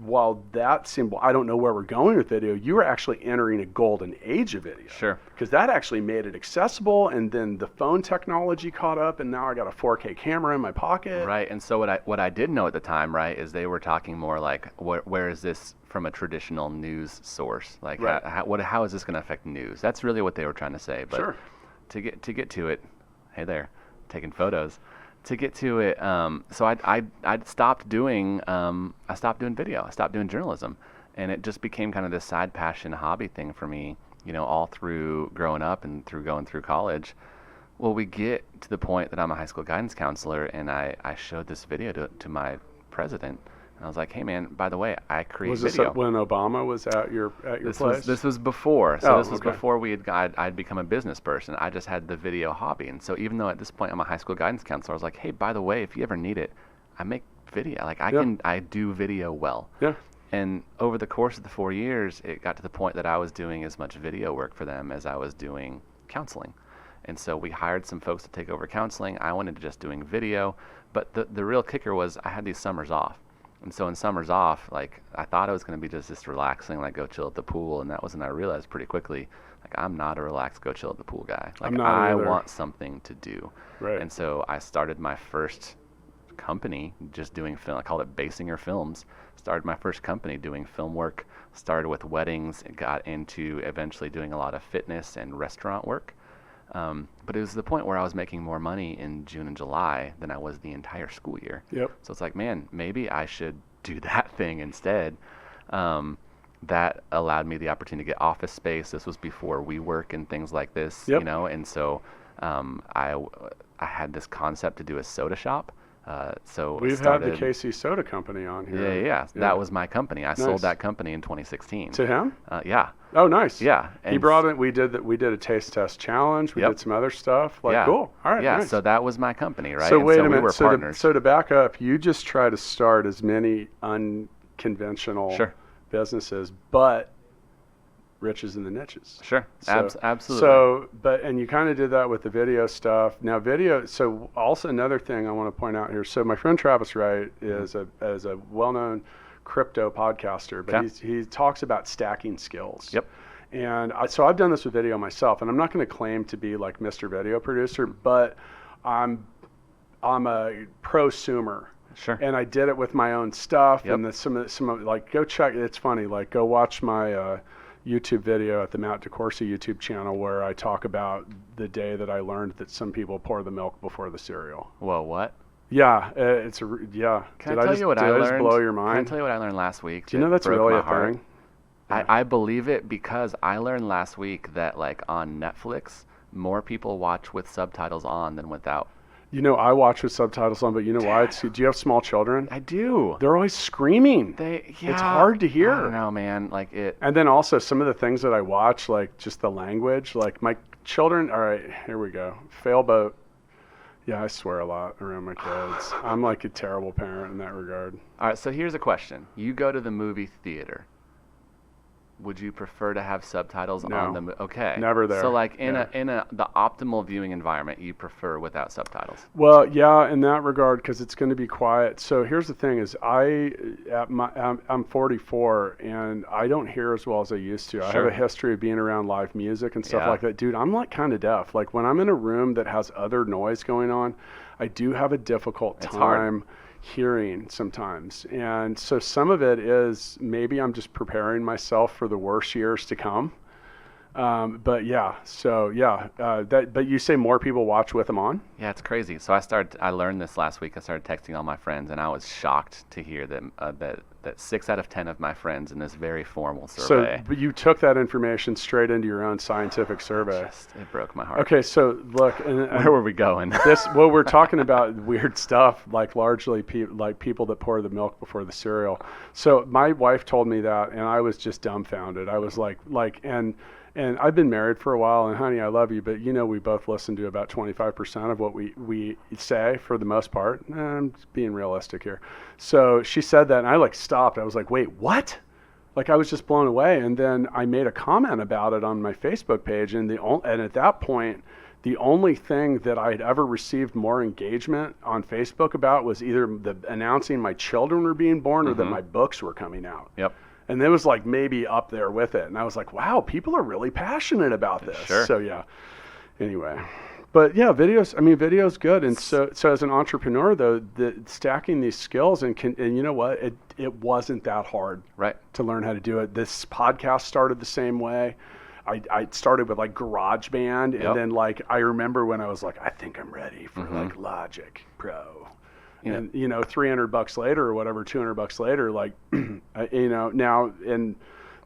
while that seemed, I don't know where we're going with video, you were actually entering a golden age of video. Sure. Because that actually made it accessible, and then the phone technology caught up, and now I got a 4K camera in my pocket. Right. And so what I didn't know at the time, right, is they were talking more like, where is this from a traditional news source? Like, right. how is this going to affect news? That's really what they were trying to say. But sure. To get to it, hey there, taking photos. To get to it, so I stopped doing video. I stopped doing journalism, and it just became kind of this side passion hobby thing for me. All through growing up and through going through college. Well, we get to the point that I'm a high school guidance counselor, and I showed this video to my president, and I was like, hey man, by the way, I create video. Was this when Obama was at your place? This was before. So this was before I'd become a business person. I just had the video hobby. And so even though at this point I'm a high school guidance counselor, I was like, hey, by the way, if you ever need it, I make video. Like I do video well. Yeah. And over the course of the 4 years, it got to the point that I was doing as much video work for them as I was doing counseling. And so we hired some folks to take over counseling. I went into just doing video. But the real kicker was I had these summers off. And so in summers off, like, I thought it was going to be just this relaxing, like, go chill at the pool. And that was when I realized pretty quickly, like, I'm not a relaxed go chill at the pool guy. Like, I want something to do. Right. And so I started my first company just doing film. I called it Baysinger Films. Started my first company doing film work. Started with weddings and got into eventually doing a lot of fitness and restaurant work. But it was the point where I was making more money in June and July than I was the entire school year. Yep. So it's like, man, maybe I should do that thing instead. That allowed me the opportunity to get office space. This was before WeWork and things like this, yep. And so I had this concept to do a soda shop. So we've had the KC Soda Company on here. Yeah. That was my company. I sold that company in 2016. To him? Yeah. Oh, nice. Yeah. He brought it. We did a taste test challenge. We did some other stuff. Cool. All right. Yeah. Nice. So that was my company, right? So wait a minute. We were partners. So to back up, you just try to start as many unconventional businesses, but riches in the niches. Sure. Absolutely. So, and you kind of did that with the video stuff. Now video, so also another thing I want to point out here. So my friend Travis Wright is a well-known crypto podcaster, but he talks about stacking skills. Yep. And so I've done this with video myself, and I'm not going to claim to be like Mr. Video Producer, but I'm a prosumer. Sure. And I did it with my own stuff, and some of like, go check. It's funny, like go watch my YouTube video at the DeCoursey YouTube channel where I talk about the day that I learned that some people pour the milk before the cereal. Whoa, what? Yeah, Can I tell you what I learned? Did I just blow your mind? Can I tell you what I learned last week? Do you know that's really a thing? I believe it because I learned last week that like on Netflix, more people watch with subtitles on than without. You know, I watch with subtitles on, but you know why? Do you have small children? I do. They're always screaming. It's hard to hear. I don't know, man. Like it. And then also some of the things that I watch, like just the language, like my children. All right, here we go. Failboat. Yeah, I swear a lot around my kids. I'm like a terrible parent in that regard. All right, so here's a question. You go to the movie theater. Would you prefer to have subtitles on the movie? Okay. Never there. So like in the optimal viewing environment, you prefer without subtitles. Well, yeah, in that regard, because it's going to be quiet. So here's the thing: is I'm 44 and I don't hear as well as I used to. I have a history of being around live music and stuff like that. Dude, I'm like kind of deaf. Like when I'm in a room that has other noise going on, I do have a difficult time hearing sometimes. And so some of it is maybe I'm just preparing myself for the worst years to come. But you say more people watch with them on? Yeah, it's crazy. So I learned this last week. I started texting all my friends, and I was shocked to hear that 6 out of 10 of my friends in this very formal survey. So you took that information straight into your own scientific survey. It broke my heart. Okay, so look. Where were we going? We're talking about weird stuff, like largely people that pour the milk before the cereal. So my wife told me that, and I was just dumbfounded. I was like, and I've been married for a while, and honey, I love you, but you know we both listen to about 25% of what we say for the most part. I'm being realistic here. So she said that, and I stopped. I was like, wait, what? I was just blown away. And then I made a comment about it on my Facebook page, and at that point, the only thing that I'd ever received more engagement on Facebook about was either announcing my children were being born or that my books were coming out. Yep. And it was maybe up there with it. And I was like, wow, people are really passionate about this. Sure. So yeah, anyway. But yeah, video's good. And so as an entrepreneur though, stacking these skills and you know what, it wasn't that hard to learn how to do it. This podcast started the same way. I started with GarageBand, and then I remember when I was I think I'm ready for Logic Pro. And $300 later or whatever, $200 later, now in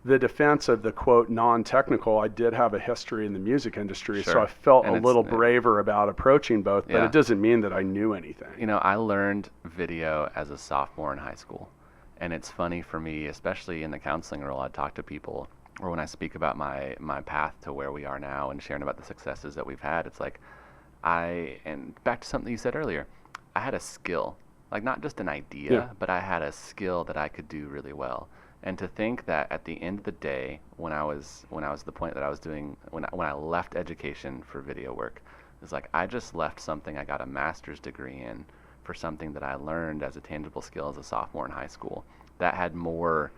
the defense of the quote non-technical, I did have a history in the music industry, so I felt a little braver about approaching both, but it doesn't mean that I knew anything. I learned video as a sophomore in high school, and it's funny for me, especially in the counseling role, I talk to people, or when I speak about my path to where we are now and sharing about the successes that we've had, it's and back to something you said earlier, I had a skill, not just an idea, but I had a skill that I could do really well. And to think that at the end of the day, when I was at the point that I was doing, when I left education for video work, it's I just left something I got a master's degree in for something that I learned as a tangible skill as a sophomore in high school that had more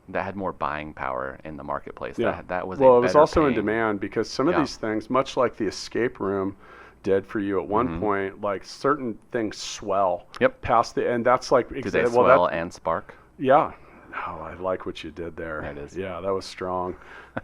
buying power in the marketplace. That was it was also in demand because some of these things, much like the escape room did for you at one point, certain things swell past and that's do they swell and spark? Yeah. Oh, I like what you did there. That is. Yeah, that was strong.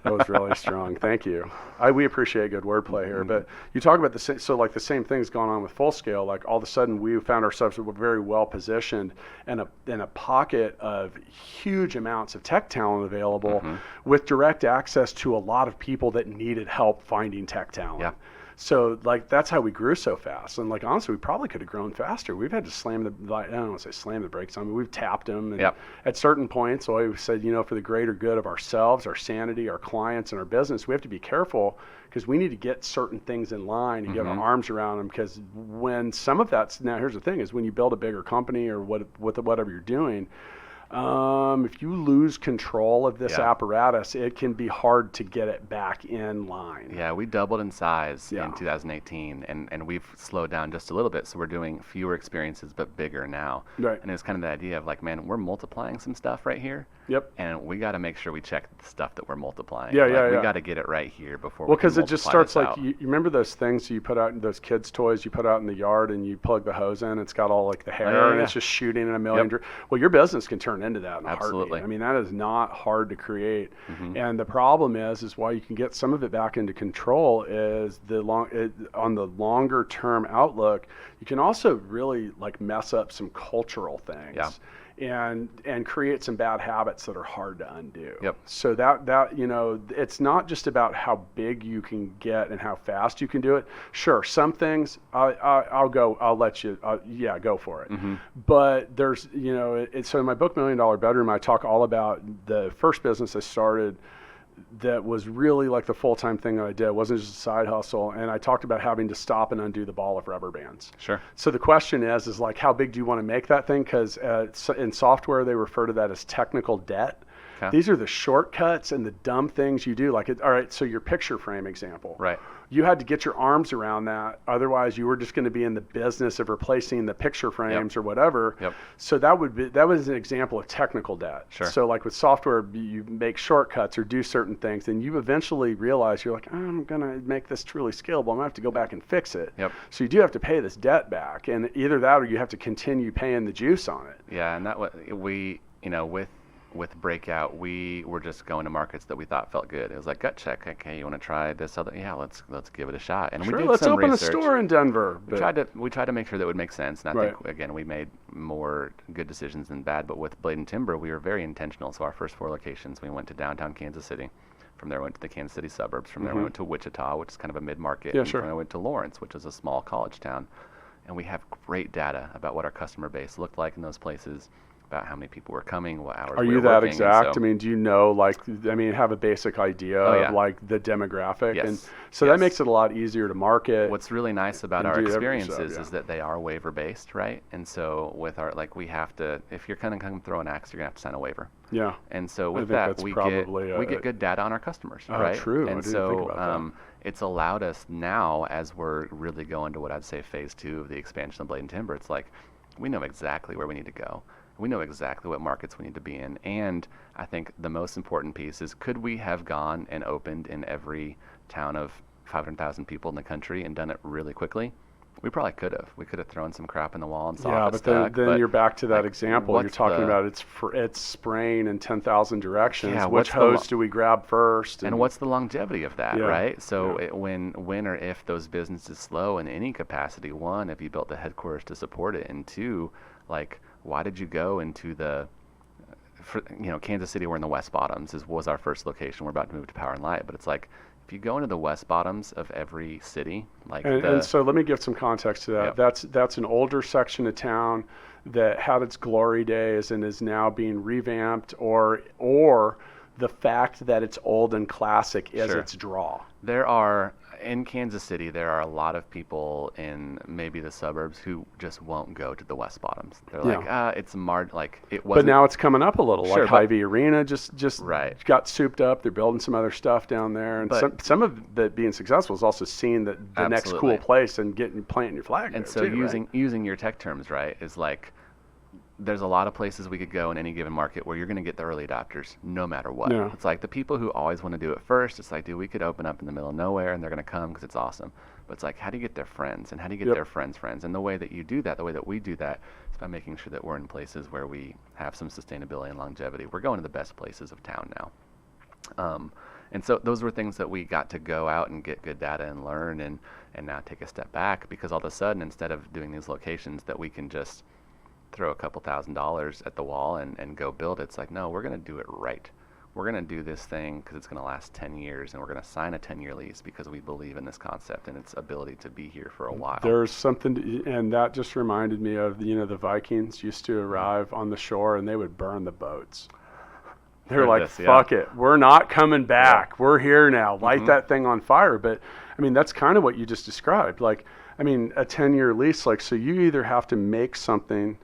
That was really strong. Thank you. We appreciate good wordplay here. But you talk about the same thing's going on with Full Scale. All of a sudden, we found ourselves very well positioned in a pocket of huge amounts of tech talent available with direct access to a lot of people that needed help finding tech talent. Yeah. So like that's how we grew so fast. And like honestly, we probably could have grown faster. We've had to slam the, I don't want to say slam the brakes on, but we've tapped them. And at certain points, so I said, for the greater good of ourselves, our sanity, our clients, and our business, we have to be careful because we need to get certain things in line and get our arms around them. Because when some of that's, now here's the thing, is when you build a bigger company or whatever you're doing, if you lose control of this apparatus, it can be hard to get it back in line. Yeah, we doubled in size in 2018, and we've slowed down just a little bit, so we're doing fewer experiences but bigger now. Right. And it's kind of the idea of like, man, we're multiplying some stuff right here. Yep. And we got to make sure we check the stuff that we're multiplying. We got to get it right here before we can because it just starts like, out. you remember those things you put out, those kids' toys you put out in the yard and you plug the hose in, it's got all like the hair and it's just shooting in a million. Well, your business can turn into that in a heartbeat. I mean, that is not hard to create. And the problem is why you can get some of it back into control is on the longer term outlook, you can also really like mess up some cultural things. And create some bad habits that are hard to undo. So that it's not just about how big you can get and how fast you can do it. Sure, some things I'll let you go for it. But there's so in my book $1 Million Bedroom, I talk all about the first business I started that was really like the full-time thing that I did. It wasn't just a side hustle. And I talked about having to stop and undo the ball of rubber bands. Sure. So the question is like, how big do you want to make that thing? Because in software, they refer to that as technical debt. Okay. These are the shortcuts and the dumb things you do. Like, all right, so your picture frame example. Right. You had to get your arms around that. Otherwise, you were just going to be in the business of replacing the picture frames or whatever. So that was an example of technical debt. Sure. So like with software, you make shortcuts or do certain things, and you eventually realize you're like, I'm going to make this truly scalable. I'm going to have to go back and fix it. So you do have to pay this debt back, and either that or you have to continue paying the juice on it. Yeah, and that we with Breakout, we were just going to markets that we thought felt good. It was like gut check. Okay, you want to try this other? Yeah, let's give it a shot. And we did let's some open research. a store in Denver. We tried to make sure that would make sense. And I think again we made more good decisions than bad. But with Blade and Timber, we were very intentional. So our first 4 locations, we went to downtown Kansas City. From there, we went to the Kansas City suburbs. From there, we went to Wichita, which is kind of a mid-market. Yeah, and sure. From there, we went to Lawrence, which is a small college town. And we have great data about what our customer base looked like in those places, about how many people were coming, what hours we were working. Are you that exact? I mean, do you know, have a basic idea of like the demographic? Yes. And so that makes it a lot easier to market. What's really nice about our experiences is that they are waiver based, right? And so with our, we have to, if you're kind of come throw an axe, you're gonna have to sign a waiver. Yeah. And so with that, we get good data on our customers, right? True. And so it's allowed us now, as we're really going to what I'd say phase 2 of the expansion of Blade and Timber, it's like we know exactly where we need to go. We know exactly what markets we need to be in. And I think the most important piece is, could we have gone and opened in every town of 500,000 people in the country and done it really quickly? We probably could have. We could have thrown some crap in the wall and saw if it stuck. Then you're back to that example. You're talking about it's spraying in 10,000 directions. Yeah, which hose do we grab first? And what's the longevity of that, right? So when or if those businesses slow in any capacity, 1, have you built the headquarters to support it? And 2, like, why did you go into Kansas City? We're in the West Bottoms. Was our first location. We're about to move to Power and Light, but it's like, if you go into the West Bottoms of every city, and so let me give some context to that. That's an older section of town that had its glory days and is now being revamped, or the fact that it's old and classic is its draw. In Kansas City, there are a lot of people in maybe the suburbs who just won't go to the West Bottoms. They're like, it's it wasn't. But now it's coming up a little. Sure, like Hy-Vee Arena just got souped up. They're building some other stuff down there, and some of it being successful is also seeing the next cool place and planting your flag. And so using your tech terms, right, is like, there's a lot of places we could go in any given market where you're going to get the early adopters no matter what. Yeah. It's like the people who always want to do it first. It's like, dude, we could open up in the middle of nowhere and they're going to come because it's awesome. But it's like, how do you get their friends, and how do you get their friends' friends? And the way that you do that, the way that we do that, is by making sure that we're in places where we have some sustainability and longevity. We're going to the best places of town now. And so those were things that we got to go out and get good data and learn, and now take a step back, because all of a sudden, instead of doing these locations that we can just throw a couple $1,000s at the wall and go build it, it's like, no, we're going to do it right. we're going to do this thing because it's going to last 10 years, and we're going to sign a 10-year lease because we believe in this concept and its ability to be here for a while. There's something, and that just reminded me of, the Vikings used to arrive on the shore and they would burn the boats. They're like, fuck it, we're not coming back. Yeah. We're here now. Light that thing on fire. But I mean, that's kind of what you just described. Like, I mean, a 10-year lease, like, so you either have to make something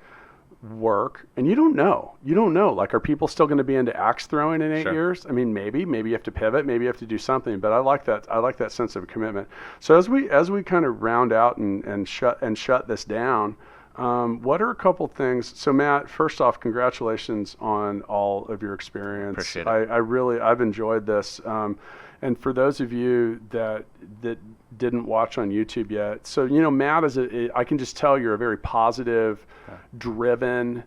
work, and you don't know. Like, are people still going to be into axe throwing in 8 years? I mean, maybe you have to pivot, maybe you have to do something, but I like that sense of commitment. So as we kind of round out and shut this down, what are a couple things? So Matt, first off, congratulations on all of your experience. Appreciate it. I've enjoyed this. And for those of you that didn't watch on YouTube yet, so Matt I can just tell you're a very positive, driven,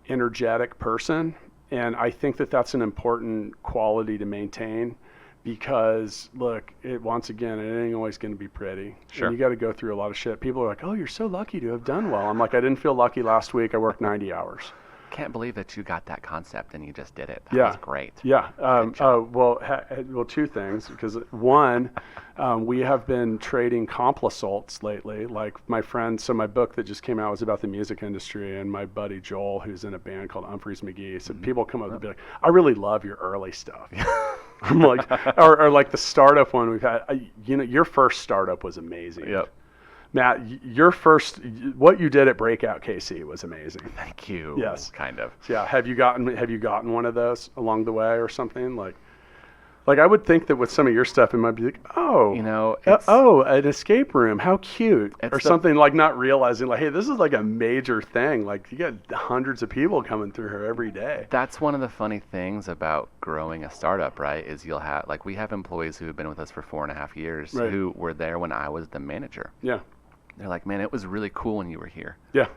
energetic person, and I think that that's an important quality to maintain. Because look, once again, it ain't always going to be pretty. Sure. And you got to go through a lot of shit. People are like, "Oh, you're so lucky to have done well." I'm like, I didn't feel lucky last week. I worked 90 hours. Can't believe that you got that concept and you just did it. That was great. Yeah. Well, two things. Because one, we have been trading complisults lately. Like my friend, so my book that just came out was about the music industry, and my buddy Joel, who's in a band called Humphreys McGee, so people come up and be like, "I really love your early stuff." I'm like, or like the startup one we've had. Your first startup was amazing. Yep. Matt, what you did at Breakout KC was amazing. Thank you. Yes. Kind of. Yeah. Have you gotten one of those along the way or something? Like I would think that with some of your stuff, it might be like, an escape room, how cute, or something, like not realizing like, hey, this is like a major thing. Like you got hundreds of people coming through here every day. That's one of the funny things about growing a startup, right? Is you'll have, like, we have employees who have been with us for 4.5 years who were there when I was the manager. Yeah. They're like, man, it was really cool when you were here. Yeah.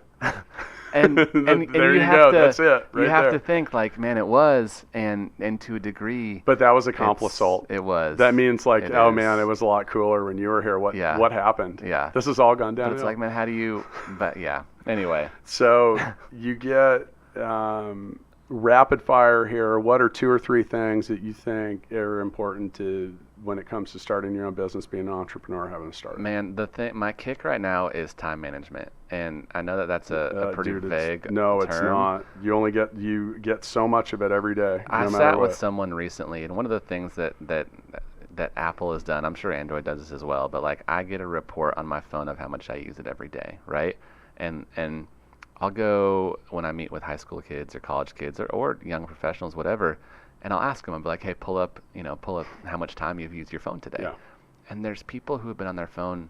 and there you go. That's it. Right, you have to think like, man, it was, and to a degree. But that was a complisult. It was. That means like, man, it was a lot cooler when you were here. What happened? Yeah. This has all gone down. But it's like, man, how do you? But yeah. Anyway. So you get rapid fire here. What are 2 or 3 things that you think are important to when it comes to starting your own business, being an entrepreneur, having a start? Man, my kick right now is time management, and I know that that's a pretty vague No, term. It's not. You get so much of it every day. I sat with someone recently, and one of the things that Apple has done, I'm sure Android does this as well, but like I get a report on my phone of how much I use it every day, right? And I'll go when I meet with high school kids or college kids or young professionals, whatever, and I'll ask them, I'll be like, hey, pull up how much time you've used your phone today. Yeah. And there's people who have been on their phone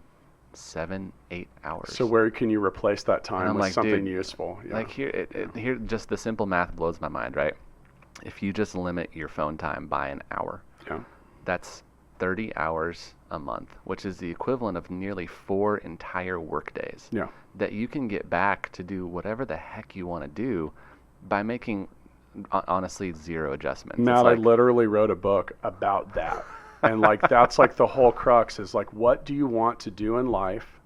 7-8 hours. So where can you replace that time with like, something useful? Yeah. Like here, just the simple math blows my mind, right? If you just limit your phone time by an hour, that's 30 hours a month, which is the equivalent of nearly 4 entire work days. Yeah. That you can get back to do whatever the heck you want to do by making, honestly, 0 adjustments. Matt, I literally wrote a book about that. And like that's like the whole crux is like, what do you want to do in life?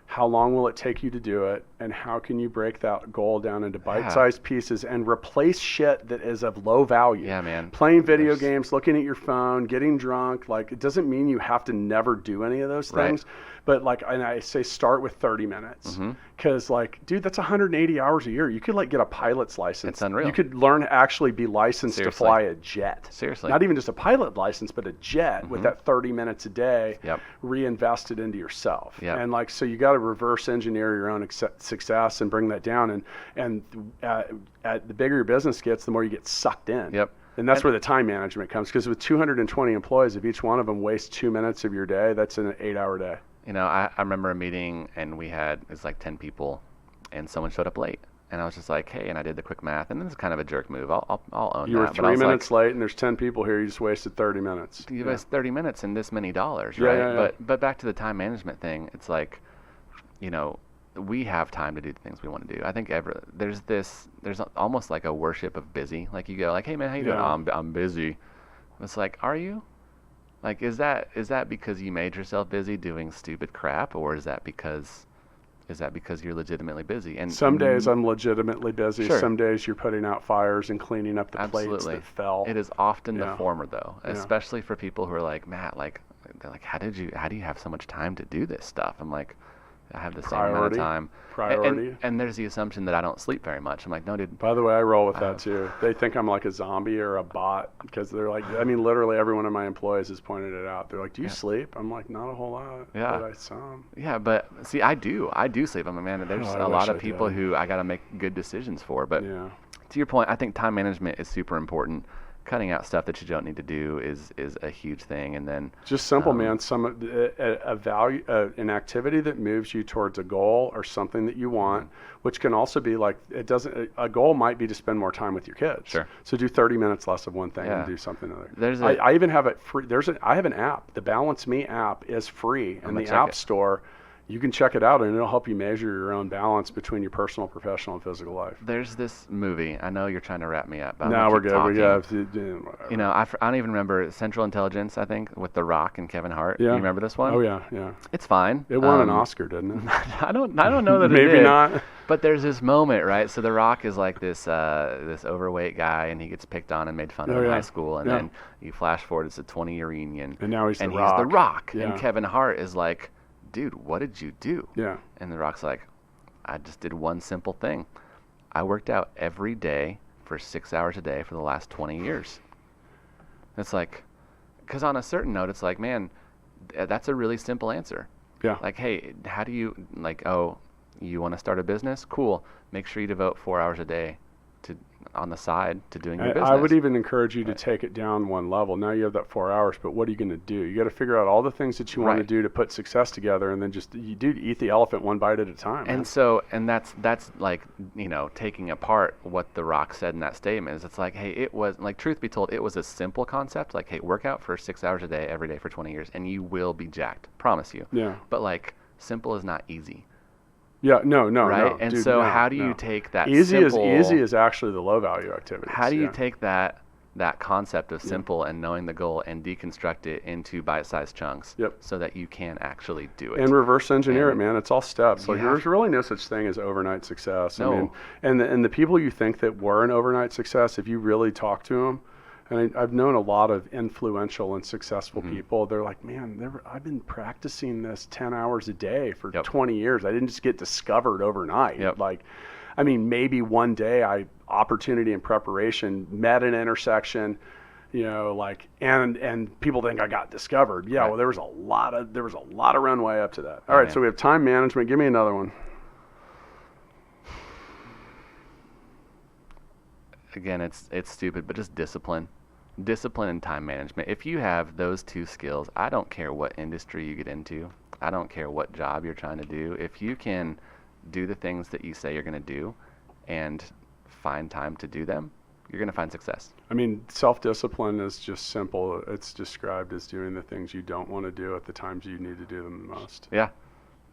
How long will it take you to do it? And how can you break that goal down into bite-sized pieces and replace shit that is of low value? Yeah, man. Playing video games, looking at your phone, getting drunk. Like, it doesn't mean you have to never do any of those things. Right. But like, and I say start with 30 minutes. Because like, dude, that's 180 hours a year. You could like get a pilot's license. It's unreal. You could learn to actually be licensed to fly a jet. Seriously. Not even just a pilot license, but a jet with that 30 minutes a day reinvested into yourself. And like, so you got to reverse engineer your own success and bring that down. And the bigger your business gets, the more you get sucked in. And that's where the time management comes. Because with 220 employees, if each one of them wastes 2 minutes of your day, that's an 8-hour day. You know, I remember a meeting and it's like 10 people and someone showed up late. And I was just like, hey, and I did the quick math. And this is kind of a jerk move. I'll own that. You were 3 minutes late and there's 10 people here. You just wasted 30 minutes. You wasted 30 minutes and this many dollars, right? But back to the time management thing, it's like, you know, we have time to do the things we want to do. I think there's almost like a worship of busy. Like you go like, hey man, how you doing? Oh, I'm busy. It's like, are you? Like, is that because you made yourself busy doing stupid crap, or is that because Is that because you're legitimately busy? And some days I'm legitimately busy. Sure. Some days you're putting out fires and cleaning up the plates Absolutely. that fell. It is often Yeah. the former, though, Yeah. especially for people who are like, Matt, like, they're like, how do you have so much time to do this stuff? I'm like, I have the same amount of time. Priority. And there's the assumption that I don't sleep very much. I'm like, no, dude. By the way, I roll with that too. They think I'm like a zombie or a bot because they're like, I mean, literally every one of my employees has pointed it out. They're like, do you sleep? I'm like, not a whole lot. Yeah. But I some. Yeah, but see, I do sleep. I'm a man. There's I a lot wish of I people did. who I got to make good decisions for. But Yeah. to your point, I think time management is super important. Cutting out stuff that you don't need to do is a huge thing. And then Just simple, man. A value, an activity that moves you towards a goal or something that you want, which can also be like a goal might be to spend more time with your kids. Sure. So do 30 minutes less of one thing Yeah. and do something other. I even have it free. I have an app. The Balance Me app is free in the App Store. You can check it out, and it'll help you measure your own balance between your personal, professional, and physical life. There's this movie. I know you're trying to wrap me up. But No, I'm we're gonna good. keep We talking. have to do whatever. You know, I don't even remember Central Intelligence, I think, with The Rock and Kevin Hart. Yeah. You remember this one? Oh yeah, yeah. It's fine. It won an Oscar, didn't it? I don't know that it Maybe did. not. But there's this moment, right? So The Rock is like this overweight guy, and he gets picked on and made fun of in high school. And then you flash forward, it's a 20-year reunion. And now he's The He's Rock. The Rock. Yeah. And Kevin Hart is like, dude, what did you do? Yeah. And The Rock's like, I just did one simple thing. I worked out every day for 6 hours a day for the last 20 years. It's like, because on a certain note, it's like, man, that's a really simple answer. Yeah. Like, hey, how do you, like, oh, you want to start a business? Cool. Make sure you devote 4 hours a day on the side to doing your business. I would even encourage you to take it down one level. Now you have that 4 hours, but what are you going to do? You got to figure out all the things that you want to do to put success together, and then just eat the elephant one bite at a time. And man. so, and that's like, you know, taking apart what The Rock said in that statement is it's like, hey, it was like, truth be told, it was a simple concept. Like, hey, work out for 6 hours a day, every day for 20 years, and you will be jacked. Promise you. Yeah. But like, simple is not easy. Yeah, no, right? no. And dude, so no, how do no. you take that easy simple... is actually the low value activity. How do you take that concept of simple and knowing the goal and deconstruct it into bite-sized chunks so that you can actually do it? And reverse engineer it, man. It's all steps. Like, have- there's really no such thing as overnight success. No. I mean, and the people you think that were an overnight success, if you really talk to them, and I've known a lot of influential and successful people. They're like, man, I've been practicing this 10 hours a day for 20 years. I didn't just get discovered overnight. Like, I mean, maybe one day opportunity and preparation met an intersection, you know, like, and people think I got discovered. Yeah, well, there was a lot of runway up to that. All right, so we have time management. Give me another one. Again, it's stupid, but just discipline and time management. If you have those two skills, I don't care what industry you get into. I don't care what job you're trying to do. If you can do the things that you say you're going to do and find time to do them, you're going to find success. I mean, self-discipline is just simple. It's described as doing the things you don't want to do at the times you need to do them the most. Yeah.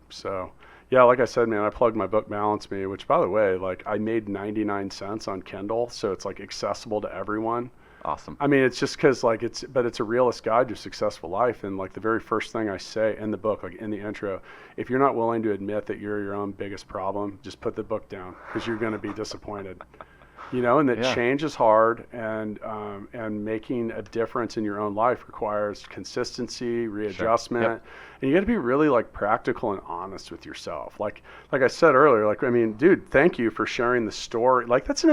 So, yeah, like I said, man, I plugged my book Balance Me, which, by the way, like, I made 99 cents on Kindle, so it's like accessible to everyone. Awesome. I mean, it's just because like it's a realist guide to a successful life. And like the very first thing I say in the book, like in the intro, if you're not willing to admit that you're your own biggest problem, just put the book down because you're going to be disappointed. You know, and that change is hard, and making a difference in your own life requires consistency, readjustment, and you got to be really like practical and honest with yourself. Like I said earlier, like, I mean, dude, thank you for sharing the story. Like, let's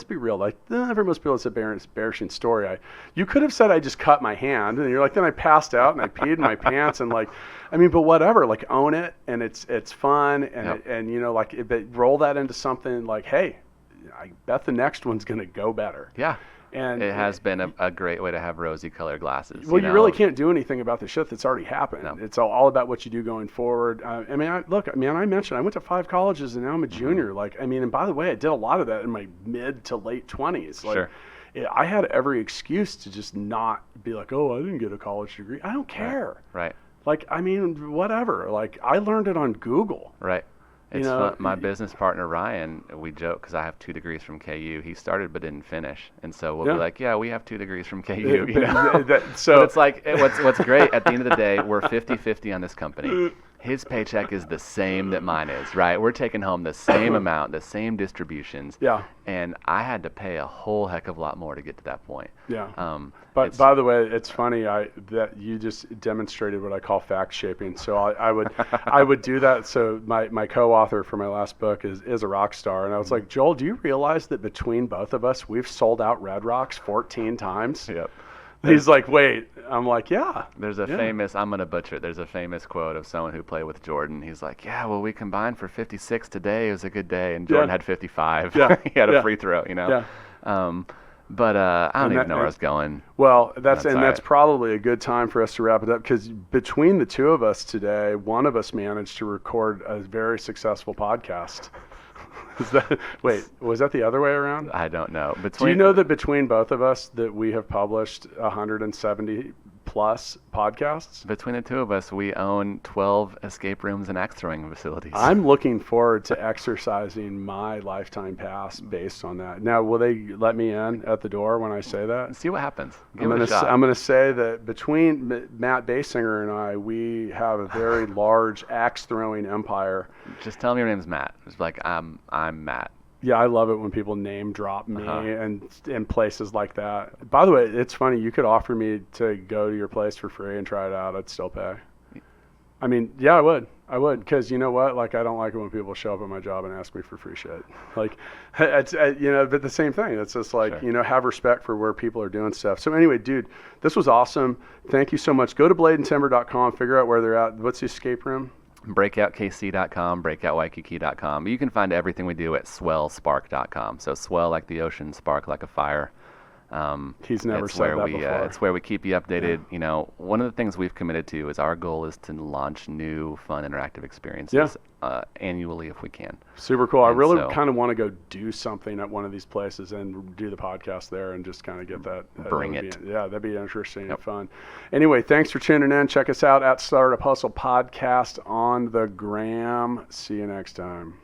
be real. Like, for most people, it's an embarrassing story. You could have said I just cut my hand, and you're like, then I passed out and I peed in my pants, and like, I mean, but whatever. Like, own it, and it's fun, and and you know, like, roll that into something like, hey, I bet the next one's going to go better. Yeah. And it has been a great way to have rosy-colored glasses. Well, you really can't do anything about the shit that's already happened. No. It's all about what you do going forward. I mean, I mentioned I went to 5 colleges and now I'm a junior. Like, I mean, and by the way, I did a lot of that in my mid to late 20s. Like, I had every excuse to just not be like, oh, I didn't get a college degree. I don't care. Right. Like, I mean, whatever. Like, I learned it on Google. Right. It's fun. My business partner, Ryan, we joke because I have 2 degrees from KU. He started but didn't finish. And so we'll be like, yeah, we have 2 degrees from KU. You know? So but it's like, what's great, at the end of the day, we're 50-50 on this company. his paycheck is the same that mine is, right? We're taking home the same amount, the same distributions. Yeah. And I had to pay a whole heck of a lot more to get to that point. Yeah. But by the way, it's funny that you just demonstrated what I call fact shaping. So I would do that. So my co-author for my last book is a rock star, and I was like, Joel, do you realize that between both of us, we've sold out Red Rocks 14 times? Yep. He's like, wait. I'm like, yeah. There's a famous, I'm going to butcher it, there's a famous quote of someone who played with Jordan. He's like, yeah, well, we combined for 56 today. It was a good day. And Jordan had 55. Yeah. He had a free throw, you know? Yeah. But I don't even know where I was going. Well, that's probably a good time for us to wrap it up, because between the two of us today, one of us managed to record a very successful podcast. Wait, was that the other way around? I don't know. Do you know that between both of us that we have published 170 plus podcasts? Between the two of us, we own 12 escape rooms and axe throwing facilities. I'm looking forward to exercising my lifetime pass based on that. Now, will they let me in at the door when I say that? See what happens. I'm going to say that between Matt Baysinger and I, we have a very large axe throwing empire. Just tell me your name's Matt. It's like, I'm Matt. Yeah, I love it when people name drop me and in places like that. By the way, it's funny. You could offer me to go to your place for free and try it out. I'd still pay. I mean, yeah, I would. Because you know what? Like, I don't like it when people show up at my job and ask me for free shit. Like, it's, but the same thing. It's just like, have respect for where people are doing stuff. So anyway, dude, this was awesome. Thank you so much. Go to bladeandtimber.com, figure out where they're at. What's the escape room? BreakoutKC.com, BreakoutWaikiki.com. You can find everything we do at swellspark.com. So swell like the ocean, spark like a fire. He's never said that before. It's where we keep you updated. Yeah. One of the things we've committed to is our goal is to launch new, fun, interactive experiences annually if we can. Super cool. I really kind of want to go do something at one of these places and do the podcast there and just kind of get that. Bring it. That'd be interesting and fun. Anyway, thanks for tuning in. Check us out at Startup Hustle Podcast on the gram. See you next time.